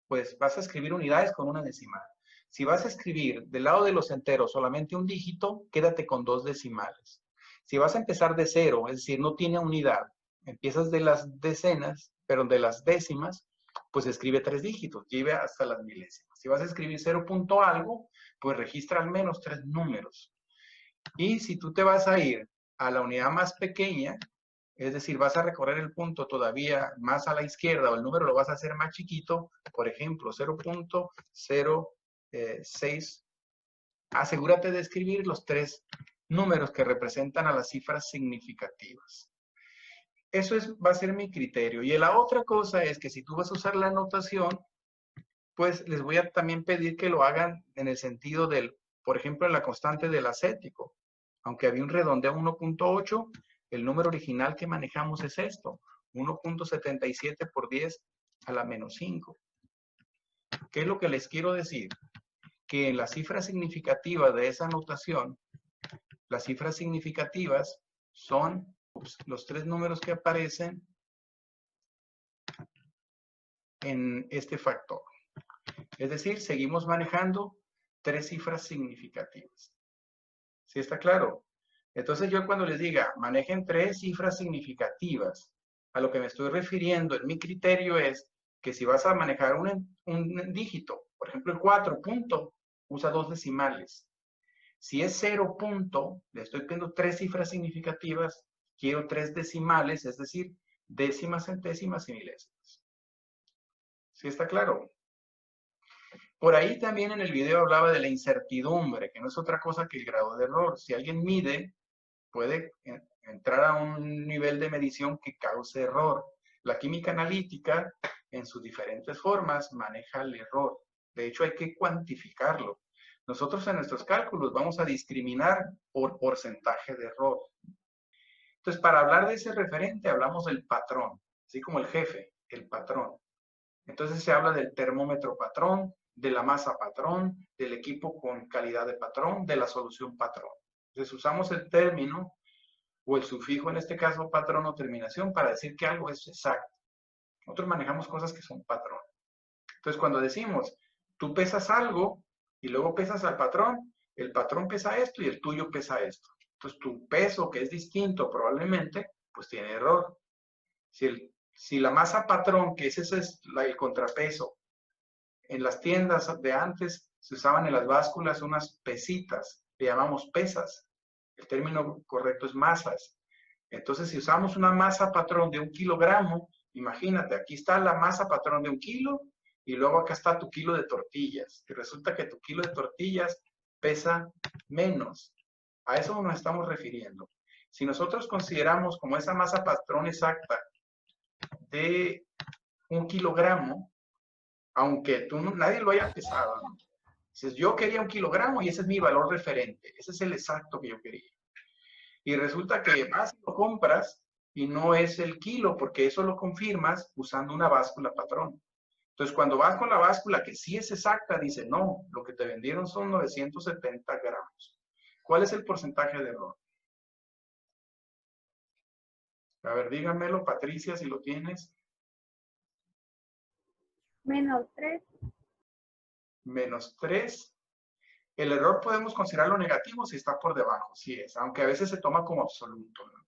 pues vas a escribir unidades con una decimal. Si vas a escribir del lado de los enteros solamente un dígito, quédate con 2 decimales. Si vas a empezar de 0, es decir, no tiene unidad, empiezas de las decenas, pero de las décimas, pues escribe 3 dígitos, lleve hasta las milésimas. Si vas a escribir 0 punto algo, pues registra al menos 3 números. Y si tú te vas a ir a la unidad más pequeña, es decir, vas a recorrer el punto todavía más a la izquierda o el número lo vas a hacer más chiquito, por ejemplo, 0.06, asegúrate de escribir los 3 números que representan a las cifras significativas. Eso va a ser mi criterio. Y la otra cosa es que si tú vas a usar la notación, pues les voy a también pedir que lo hagan en el sentido del, por ejemplo, en la constante del acético. Aunque había un redondeo 1.8, el número original que manejamos es esto, 1.77 por 10 a la menos 5. ¿Qué es lo que les quiero decir? Que en la cifra significativa de esa notación, las cifras significativas son los 3 números que aparecen en este factor. Es decir, seguimos manejando 3 cifras significativas. ¿Sí está claro? Entonces yo cuando les diga, manejen 3 cifras significativas, a lo que me estoy refiriendo en mi criterio es que si vas a manejar un dígito, por ejemplo el 4 punto, usa 2 decimales. Si es 0 punto, le estoy pidiendo 3 cifras significativas, quiero 3 decimales, es decir, décimas, centésimas y milésimas. ¿Sí está claro? Por ahí también en el video hablaba de la incertidumbre, que no es otra cosa que el grado de error. Si alguien mide, puede entrar a un nivel de medición que cause error. La química analítica, en sus diferentes formas, maneja el error. De hecho, hay que cuantificarlo. Nosotros en nuestros cálculos vamos a discriminar por porcentaje de error. Entonces, para hablar de ese referente, hablamos del patrón, así como el jefe, el patrón. Entonces, se habla del termómetro patrón, de la masa patrón, del equipo con calidad de patrón, de la solución patrón. Entonces, usamos el término o el sufijo, en este caso, patrón o terminación, para decir que algo es exacto. Nosotros manejamos cosas que son patrón. Entonces, cuando decimos, tú pesas algo y luego pesas al patrón, el patrón pesa esto y el tuyo pesa esto. Entonces, tu peso, que es distinto probablemente, pues tiene error. Si la masa patrón, que ese es el contrapeso, en las tiendas de antes se usaban en las básculas unas pesitas, le llamamos pesas. El término correcto es masas. Entonces, si usamos una masa patrón de 1 kilogramo, imagínate, aquí está la masa patrón de 1 kilo y luego acá está tu kilo de tortillas. Y resulta que tu kilo de tortillas pesa menos. A eso nos estamos refiriendo. Si nosotros consideramos como esa masa patrón exacta de 1 kilogramo, aunque nadie lo haya pesado, ¿no? Dices, yo quería 1 kilogramo y ese es mi valor referente. Ese es el exacto que yo quería. Y resulta que vas y lo compras y no es el kilo, porque eso lo confirmas usando una báscula patrón. Entonces, cuando vas con la báscula que sí es exacta, dice, no, lo que te vendieron son 970 gramos. ¿Cuál es el porcentaje de error? A ver, dígamelo, Patricia, si lo tienes. -3. -3. El error podemos considerarlo negativo si está por debajo, sí es, aunque a veces se toma como absoluto, ¿no?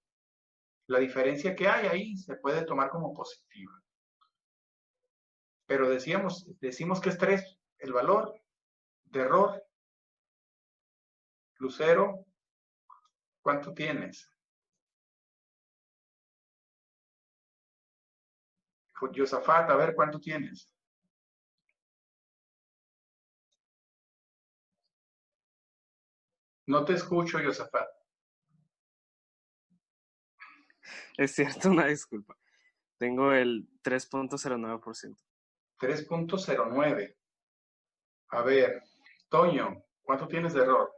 La diferencia que hay ahí se puede tomar como positiva. Pero decimos que es 3 el valor de error. Lucero, ¿cuánto tienes? Yosafat, a ver, ¿cuánto tienes? No te escucho, Yosafat. Es cierto, una disculpa. Tengo el 3.09%. 3.09. A ver, Toño, ¿cuánto tienes de error?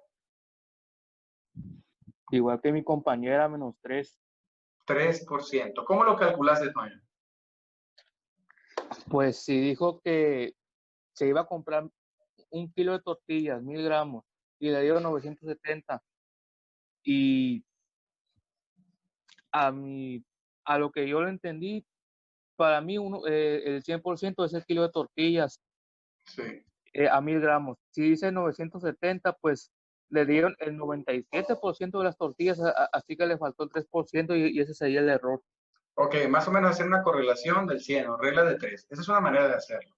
Igual que mi compañera, -3. 3%. ¿Cómo lo calculaste, Toño? Pues si dijo que se iba a comprar 1 kilo de tortillas, 1000 gramos, y le dieron 970. Y a lo que yo lo entendí, para mí el 100% es el kilo de tortillas. Sí. A 1000 gramos. Si dice 970, pues le dieron el 97% de las tortillas, así que le faltó el 3% y ese sería el error. Ok, más o menos hacer una correlación del 100 o regla de 3. Esa es una manera de hacerlo.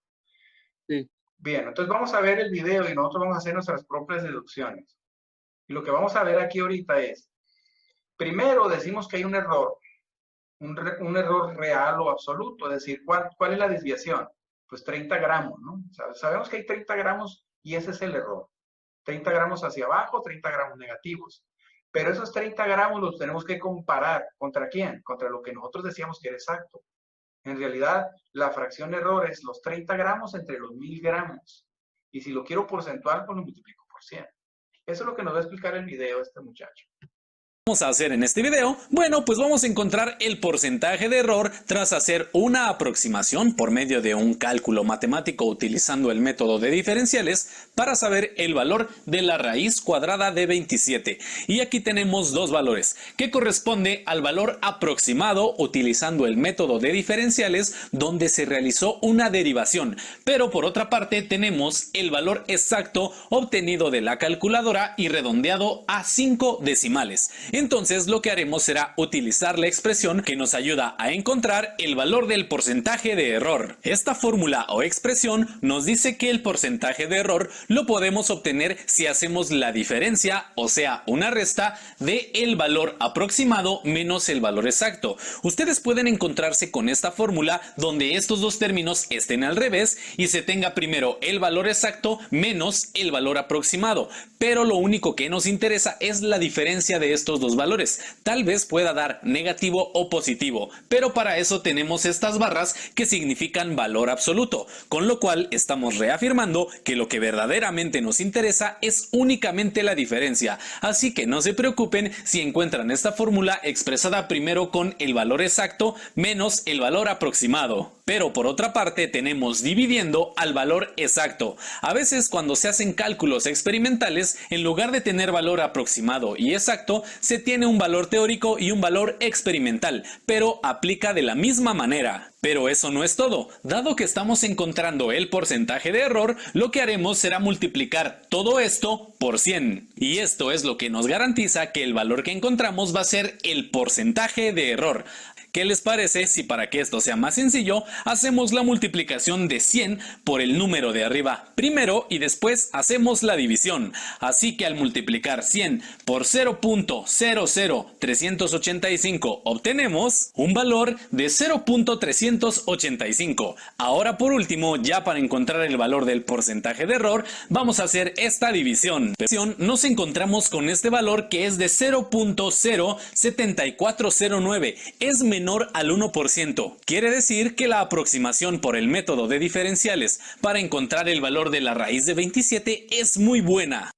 Sí. Bien, entonces vamos a ver el video y nosotros vamos a hacer nuestras propias deducciones. Y lo que vamos a ver aquí ahorita es, primero decimos que hay un error, un error real o absoluto, es decir, ¿cuál es la desviación? Pues 30 gramos, ¿no? O sea, sabemos que hay 30 gramos y ese es el error. 30 gramos hacia abajo, 30 gramos negativos. Pero esos 30 gramos los tenemos que comparar. ¿Contra quién? Contra lo que nosotros decíamos que era exacto. En realidad, la fracción de error es los 30 gramos entre los 1000 gramos. Y si lo quiero porcentual, pues lo multiplico por 100. Eso es lo que nos va a explicar el video este muchacho. vamos a hacer en este video? Bueno, pues vamos a encontrar el porcentaje de error tras hacer una aproximación por medio de un cálculo matemático utilizando el método de diferenciales para saber el valor de la raíz cuadrada de 27. Y aquí tenemos dos valores, que corresponde al valor aproximado utilizando el método de diferenciales donde se realizó una derivación, pero por otra parte tenemos el valor exacto obtenido de la calculadora y redondeado a 5 decimales. Entonces lo que haremos será utilizar la expresión que nos ayuda a encontrar el valor del porcentaje de error. Esta fórmula o expresión nos dice que el porcentaje de error lo podemos obtener si hacemos la diferencia, o sea, una resta de el valor aproximado menos el valor exacto. Ustedes pueden encontrarse con esta fórmula donde estos dos términos estén al revés y se tenga primero el valor exacto menos el valor aproximado, pero lo único que nos interesa es la diferencia de estos dos valores. Tal vez pueda dar negativo o positivo, pero para eso tenemos estas barras que significan valor absoluto, con lo cual estamos reafirmando que lo que verdaderamente nos interesa es únicamente la diferencia, así que no se preocupen si encuentran esta fórmula expresada primero con el valor exacto menos el valor aproximado. Pero por otra parte tenemos dividiendo al valor exacto. A veces cuando se hacen cálculos experimentales, en lugar de tener valor aproximado y exacto, se tiene un valor teórico y un valor experimental, pero aplica de la misma manera. Pero eso no es todo. Dado que estamos encontrando el porcentaje de error, lo que haremos será multiplicar todo esto por 100. Y esto es lo que nos garantiza que el valor que encontramos va a ser el porcentaje de error. ¿Qué les parece si para que esto sea más sencillo, hacemos la multiplicación de 100 por el número de arriba primero y después hacemos la división? Así que al multiplicar 100 por 0.00385 obtenemos un valor de 0.385. Ahora por último, ya para encontrar el valor del porcentaje de error, vamos a hacer esta división. Nos encontramos con este valor que es de 0.07409. Es menor al 1%. Quiere decir que la aproximación por el método de diferenciales para encontrar el valor de la raíz de 27 es muy buena.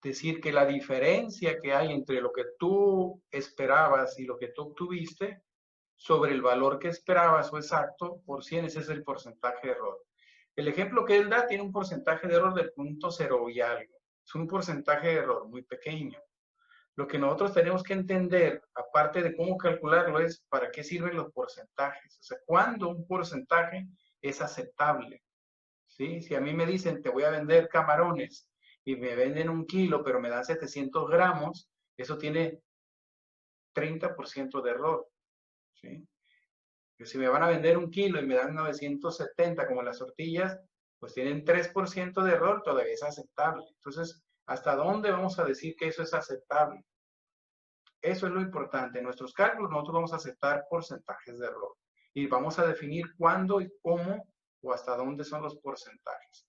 Es decir, que la diferencia que hay entre lo que tú esperabas y lo que tú obtuviste sobre el valor que esperabas o exacto por 100, ese es el porcentaje de error. El ejemplo que él da tiene un porcentaje de error del 0.0 y algo. Es un porcentaje de error muy pequeño. Lo que nosotros tenemos que entender, aparte de cómo calcularlo, es para qué sirven los porcentajes. O sea, cuándo un porcentaje es aceptable. ¿Sí? Si a mí me dicen, te voy a vender camarones y me venden 1 kilo, pero me dan 700 gramos, eso tiene 30% de error. ¿Sí? Pero si me van a vender 1 kilo y me dan 970 como las tortillas, pues tienen 3% de error, todavía es aceptable. Entonces, ¿hasta dónde vamos a decir que eso es aceptable? Eso es lo importante. En nuestros cálculos nosotros vamos a aceptar porcentajes de error. Y vamos a definir cuándo y cómo o hasta dónde son los porcentajes.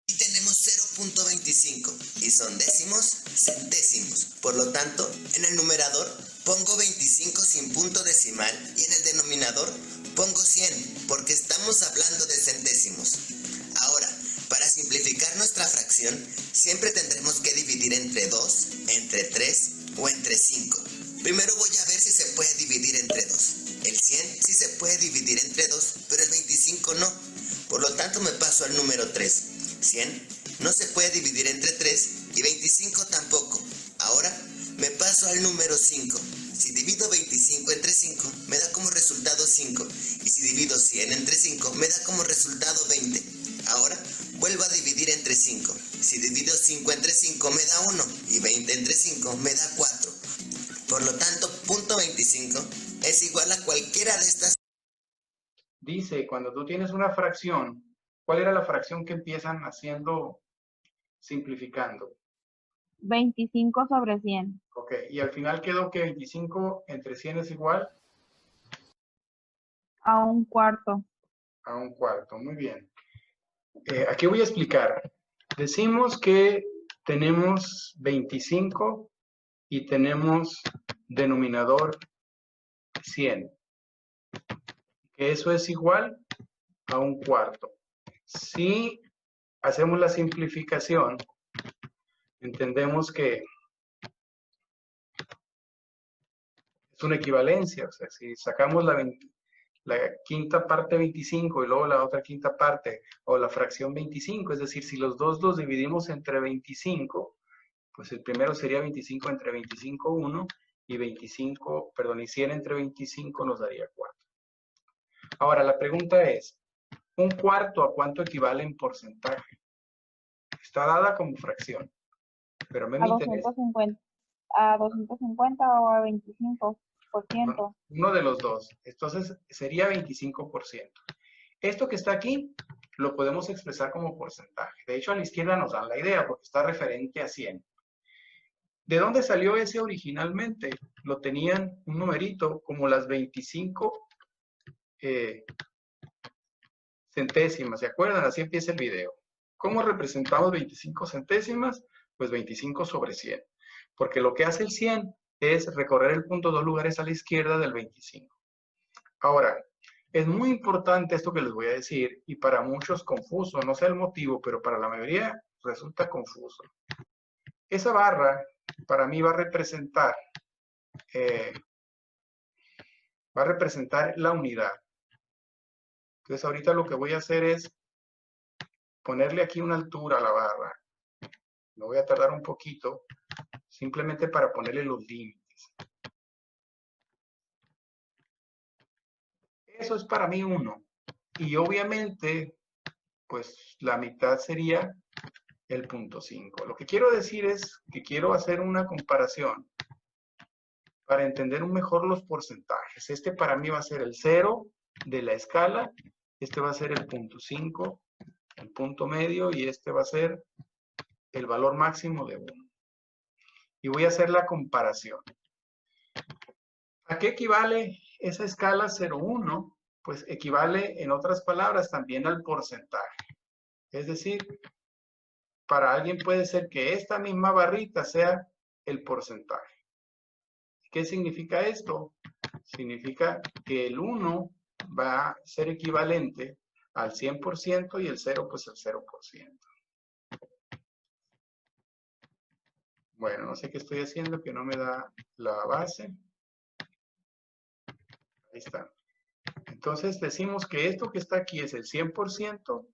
Y tenemos 0.25 y son décimos, centésimos. Por lo tanto, en el numerador pongo 25 sin punto decimal y en el denominador pongo 100 porque estamos hablando de centésimos. Ahora, para simplificar nuestra fracción, siempre tendremos que dividir entre 2, entre 3 o entre 5. Primero voy a ver si se puede dividir entre 2. El 100 sí se puede dividir entre 2, pero el 25 no. Por lo tanto me paso al número 3. 100 no se puede dividir entre 3 y 25 tampoco. Ahora me paso al número 5. Si divido 25 entre 5 me da como resultado 5. Y si divido 100 entre 5 me da como resultado 20. Ahora vuelvo a dividir entre 5. Si divido 5 entre 5 me da 1 y 20 entre 5 me da 4. Por lo tanto, punto 25 es igual a cualquiera de estas. Dice, cuando tú tienes una fracción, ¿cuál era la fracción que empiezan haciendo, simplificando? 25 sobre 100. Ok, y al final quedó que 25 entre 100 es igual A 1/4. a 1/4. Muy bien. Aquí voy a explicar. Decimos que tenemos 25 y tenemos denominador 100. Que eso es igual a 1/4. Si hacemos la simplificación, entendemos que Es una equivalencia, o sea, si sacamos la quinta parte 25 y luego la otra quinta parte, o la fracción 25, es decir, si los dos los dividimos entre 25, pues el primero sería 25 entre 25, 1, y 100 entre 25 nos daría 4. Ahora, la pregunta es, ¿un cuarto a cuánto equivale en porcentaje? Está dada como fracción, pero me A interesa 250 o a 25%. uno de los dos. Entonces, sería 25%. Esto que está aquí, lo podemos expresar como porcentaje. De hecho, a la izquierda nos dan la idea, porque está referente a 100. ¿De dónde salió ese originalmente? Lo tenían un numerito como las 25 centésimas, ¿se acuerdan? Así empieza el video. ¿Cómo representamos 25 centésimas? Pues 25 sobre 100. Porque lo que hace el 100 es recorrer el punto 2 lugares a la izquierda del 25. Ahora, es muy importante esto que les voy a decir, y para muchos confuso, no sé el motivo, pero para la mayoría resulta confuso. Esa barra, para mí, va a representar la unidad. Entonces, ahorita lo que voy a hacer es ponerle aquí una altura a la barra. Me voy a tardar un poquito, simplemente para ponerle los límites. Eso es para mí 1. Y obviamente, pues la mitad sería el punto 5. Lo que quiero decir es que quiero hacer una comparación para entender mejor los porcentajes. Este para mí va a ser el 0 de la escala, este va a ser el punto 5, el punto medio, y este va a ser el valor máximo de 1. Y voy a hacer la comparación. ¿A qué equivale esa escala 0,1? Pues equivale, en otras palabras, también al porcentaje. Es decir, para alguien puede ser que esta misma barrita sea el porcentaje. ¿Qué significa esto? Significa que el 1 va a ser equivalente al 100% y el 0 pues al 0%. Bueno, no sé qué estoy haciendo, que no me da la base. Ahí está. Entonces decimos que esto que está aquí es el 100%,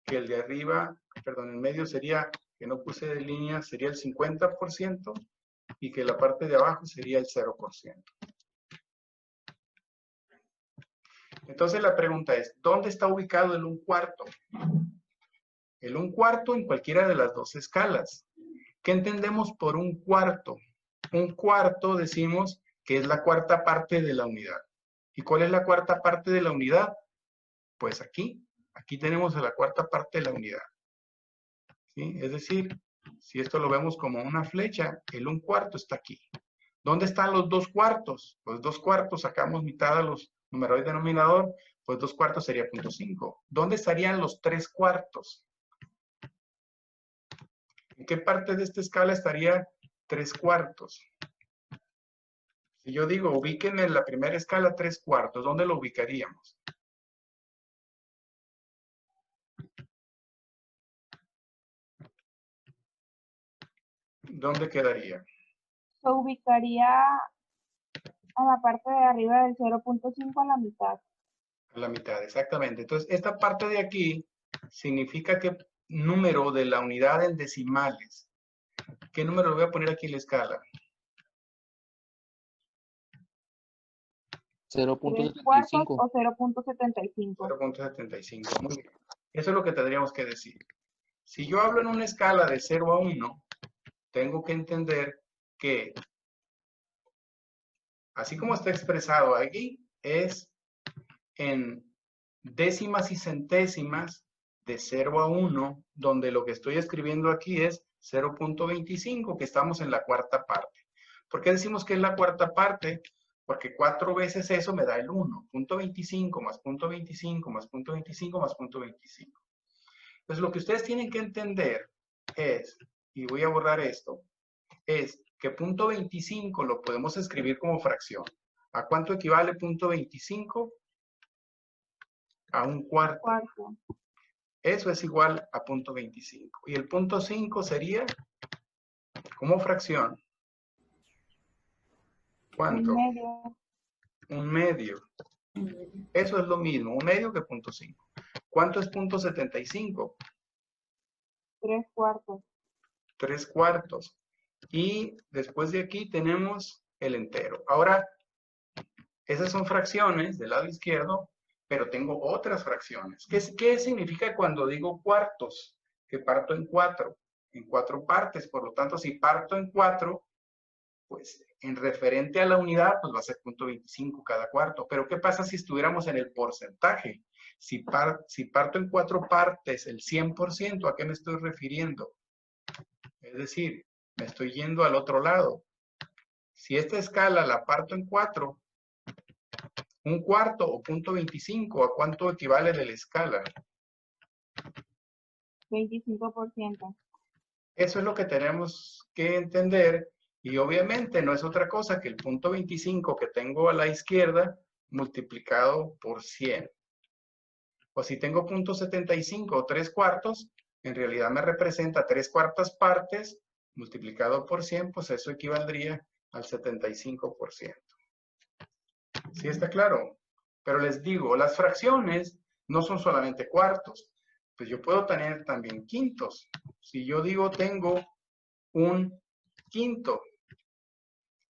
que el de arriba, perdón, en medio sería, que no puse de línea, sería el 50%, y que la parte de abajo sería el 0%. Entonces la pregunta es, ¿dónde está ubicado el 1/4? El 1/4 en cualquiera de las dos escalas. ¿Qué entendemos por 1/4? 1/4 decimos que es la cuarta parte de la unidad. ¿Y cuál es la cuarta parte de la unidad? Pues aquí tenemos a la cuarta parte de la unidad. ¿Sí? Es decir, si esto lo vemos como una flecha, el 1/4 está aquí. ¿Dónde están los 2/4? Pues 2/4 sacamos mitad a los numerador y denominador, pues 2/4 sería 0.5. ¿Dónde estarían los 3/4? ¿En qué parte de esta escala estaría 3/4? Si yo digo, ubíquenme en la primera escala 3/4, ¿dónde lo ubicaríamos? ¿Dónde quedaría? Se ubicaría a la parte de arriba del 0.5 a la mitad. A la mitad, exactamente. Entonces, esta parte de aquí significa que número de la unidad en decimales. ¿Qué número lo voy a poner aquí en la escala? 0.75 o 0.75. 0.75. Muy bien. Eso es lo que tendríamos que decir. Si yo hablo en una escala de 0 a 1, tengo que entender que, así como está expresado aquí, es en décimas y centésimas de 0 a 1, donde lo que estoy escribiendo aquí es 0.25, que estamos en la cuarta parte. ¿Por qué decimos que es la cuarta parte? Porque 4 veces eso me da el 1. 0.25 más 0.25 más 0.25 más 0.25. Entonces, lo que ustedes tienen que entender es, y voy a borrar esto, es que 0.25 lo podemos escribir como fracción. ¿A cuánto equivale 0.25? A 1/4. Eso es igual a 0.25. Y el 0.5 sería como fracción ¿Cuánto? 1/2. 1/2. Eso es lo mismo, 1/2 que 0.5. ¿Cuánto es 0.75? 3/4. 3/4. Y después de aquí tenemos el entero. Ahora, esas son fracciones del lado izquierdo, pero tengo otras fracciones. ¿Qué significa cuando digo cuartos? Que parto en 4 partes. Por lo tanto, si parto en 4, pues en referente a la unidad, pues va a ser 0.25 cada cuarto. Pero ¿qué pasa si estuviéramos en el porcentaje? Si parto en 4 partes, el 100%, ¿a qué me estoy refiriendo? Es decir, me estoy yendo al otro lado. Si esta escala la parto en 4, un cuarto o 0.25, ¿a cuánto equivale de la escala? 25%. Eso es lo que tenemos que entender y obviamente no es otra cosa que el 0.25 que tengo a la izquierda multiplicado por 100. O si tengo 0.75 o 3/4, en realidad me representa 3/4 partes multiplicado por 100, pues eso equivaldría al 75%. ¿Sí está claro? Pero les digo, las fracciones no son solamente cuartos. Pues yo puedo tener también quintos. Si yo digo tengo un quinto,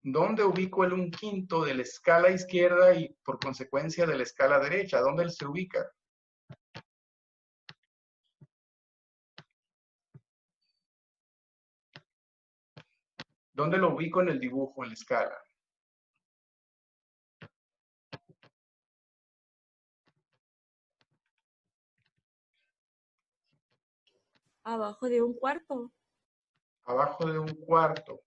¿dónde ubico el 1/5 de la escala izquierda y por consecuencia de la escala derecha? ¿Dónde se ubica? ¿Dónde lo ubico en el dibujo, en la escala? Abajo de un cuarto. Abajo de 1/4.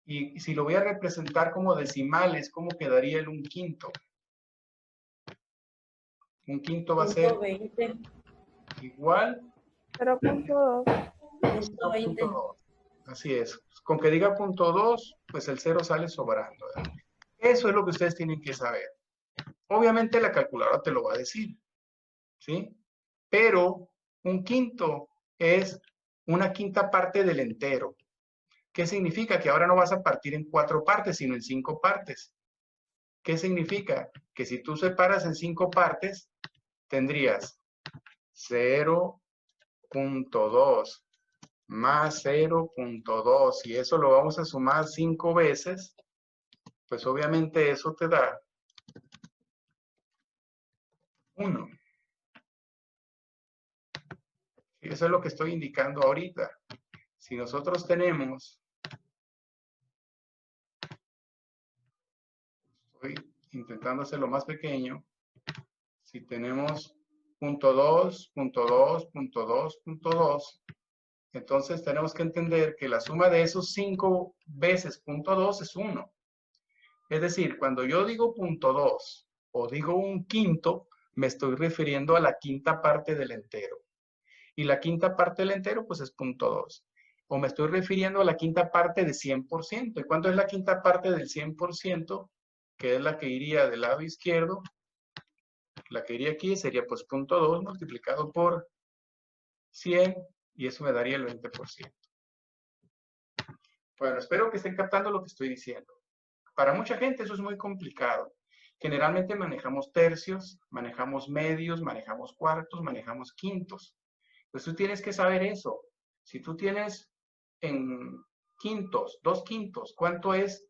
Y si lo voy a representar como decimales, ¿cómo quedaría el 1/5? 1/5 va a ser 20. igual 0.2. 0.2. Así es. Con que diga 0.2, pues el 0 sale sobrando, ¿verdad? Eso es lo que ustedes tienen que saber. Obviamente la calculadora te lo va a decir, ¿sí? Pero 1/5 es 1/5 parte del entero. ¿Qué significa? Que ahora no vas a partir en 4 partes, sino en 5 partes. ¿Qué significa? Que si tú separas en 5 partes, tendrías 0.2 más 0.2, y eso lo vamos a sumar 5 veces, pues obviamente eso te da 1. Y eso es lo que estoy indicando ahorita. Si nosotros tenemos, estoy intentando hacerlo más pequeño, si tenemos 0.2, 0.2, 0.2, 0.2, entonces tenemos que entender que la suma de esos 5 veces 0.2 es 1. Es decir, cuando yo digo 0.2 o digo 1/5, me estoy refiriendo a la quinta parte del entero. Y la quinta parte del entero, pues es 0.2. O me estoy refiriendo a la quinta parte de 100%. ¿Y cuánto es la quinta parte del 100%? Que es la que iría del lado izquierdo. La que iría aquí sería pues 0.2 multiplicado por 100 y eso me daría el 20%. Bueno, espero que estén captando lo que estoy diciendo. Para mucha gente eso es muy complicado. Generalmente manejamos tercios, manejamos medios, manejamos cuartos, manejamos quintos. Entonces tú tienes que saber eso. Si tú tienes en quintos, 2/5, ¿cuánto es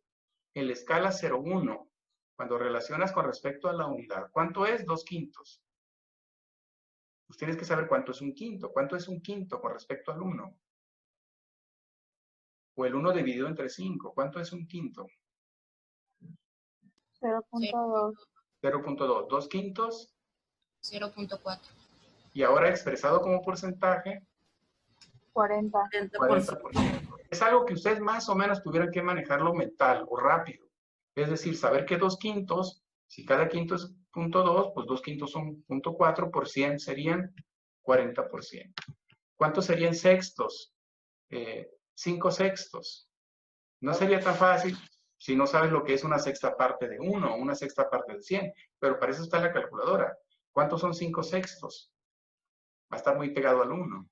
en la escala 0,1? Cuando relacionas con respecto a la unidad, ¿cuánto es 2/5? Pues tienes que saber cuánto es 1/5. ¿Cuánto es 1/5 con respecto al 1? O el 1 dividido entre 5. ¿Cuánto es 1/5? 0.2. 0.2. 2/5. 0.4. Y ahora expresado como porcentaje, 40. 40%. Es algo que ustedes más o menos tuvieran que manejarlo mental o rápido. Es decir, saber que 2/5, si cada quinto es 0.2, pues 2/5 son 0.4 por 100 serían 40%. ¿Cuántos serían sextos? 5 sextos. No sería tan fácil si no sabes lo que es una sexta parte de 1 o una sexta parte de 100, pero para eso está la calculadora. ¿Cuántos son 5 sextos? Va a estar muy pegado al 1.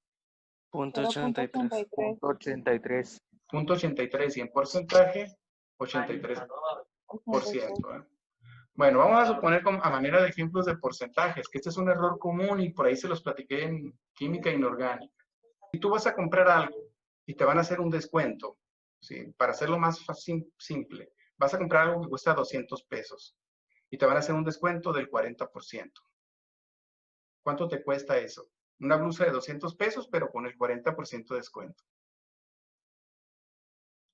0.83. 0.83. Y en porcentaje, 83%. por ciento. Bueno, vamos a suponer a manera de ejemplos de porcentajes, que este es un error común y por ahí se los platiqué en química inorgánica. Si tú vas a comprar algo y te van a hacer un descuento, ¿sí? Para hacerlo más simple, vas a comprar algo que cuesta 200 pesos y te van a hacer un descuento del 40%. ¿Cuánto te cuesta eso? Una blusa de 200 pesos, pero con el 40% de descuento.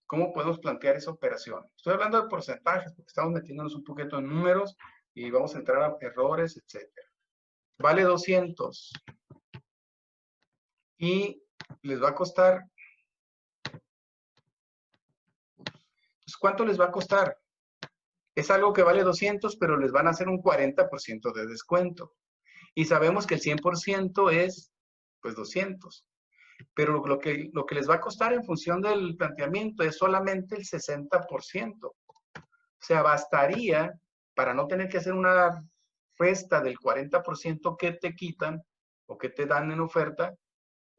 ¿Cómo podemos plantear esa operación? Estoy hablando de porcentajes, porque estamos metiéndonos un poquito en números y vamos a entrar a errores, etc. Vale 200 y les va a costar. Entonces, ¿cuánto les va a costar? Es algo que vale 200, pero les van a hacer un 40% de descuento. Y sabemos que el 100% es, pues, 200. Pero lo que les va a costar en función del planteamiento es solamente el 60%. O sea, bastaría para no tener que hacer una resta del 40% que te quitan o que te dan en oferta,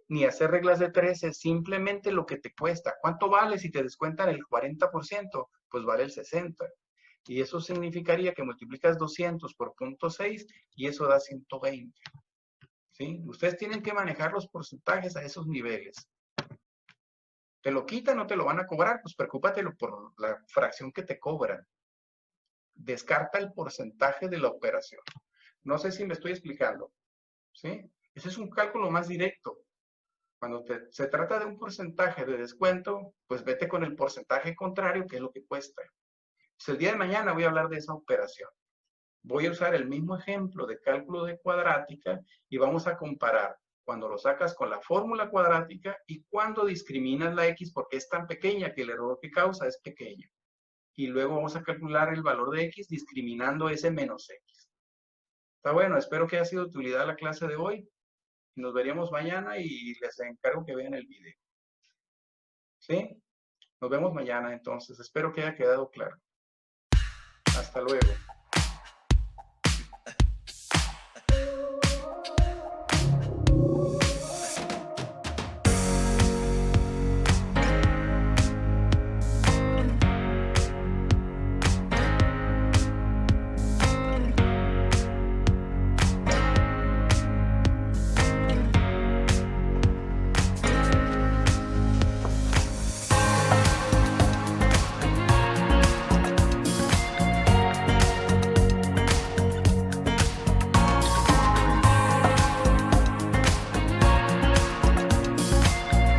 ni hacer reglas de 13, simplemente lo que te cuesta. ¿Cuánto vale si te descuentan el 40%? Pues vale el 60%. Y eso significaría que multiplicas 200 por 0.6 y eso da 120. ¿Sí? Ustedes tienen que manejar los porcentajes a esos niveles. ¿Te lo quitan o te lo van a cobrar? Pues preocúpate por la fracción que te cobran. Descarta el porcentaje de la operación. No sé si me estoy explicando. ¿Sí? Ese es un cálculo más directo. Cuando se trata de un porcentaje de descuento, pues vete con el porcentaje contrario, que es lo que cuesta. Pues el día de mañana voy a hablar de esa operación. Voy a usar el mismo ejemplo de cálculo de cuadrática y vamos a comparar cuando lo sacas con la fórmula cuadrática y cuando discriminas la x porque es tan pequeña que el error que causa es pequeño. Y luego vamos a calcular el valor de x discriminando ese menos x. Está bueno, espero que haya sido de utilidad la clase de hoy. Nos veríamos mañana y les encargo que vean el video. ¿Sí? Nos vemos mañana entonces. Espero que haya quedado claro. Hasta luego.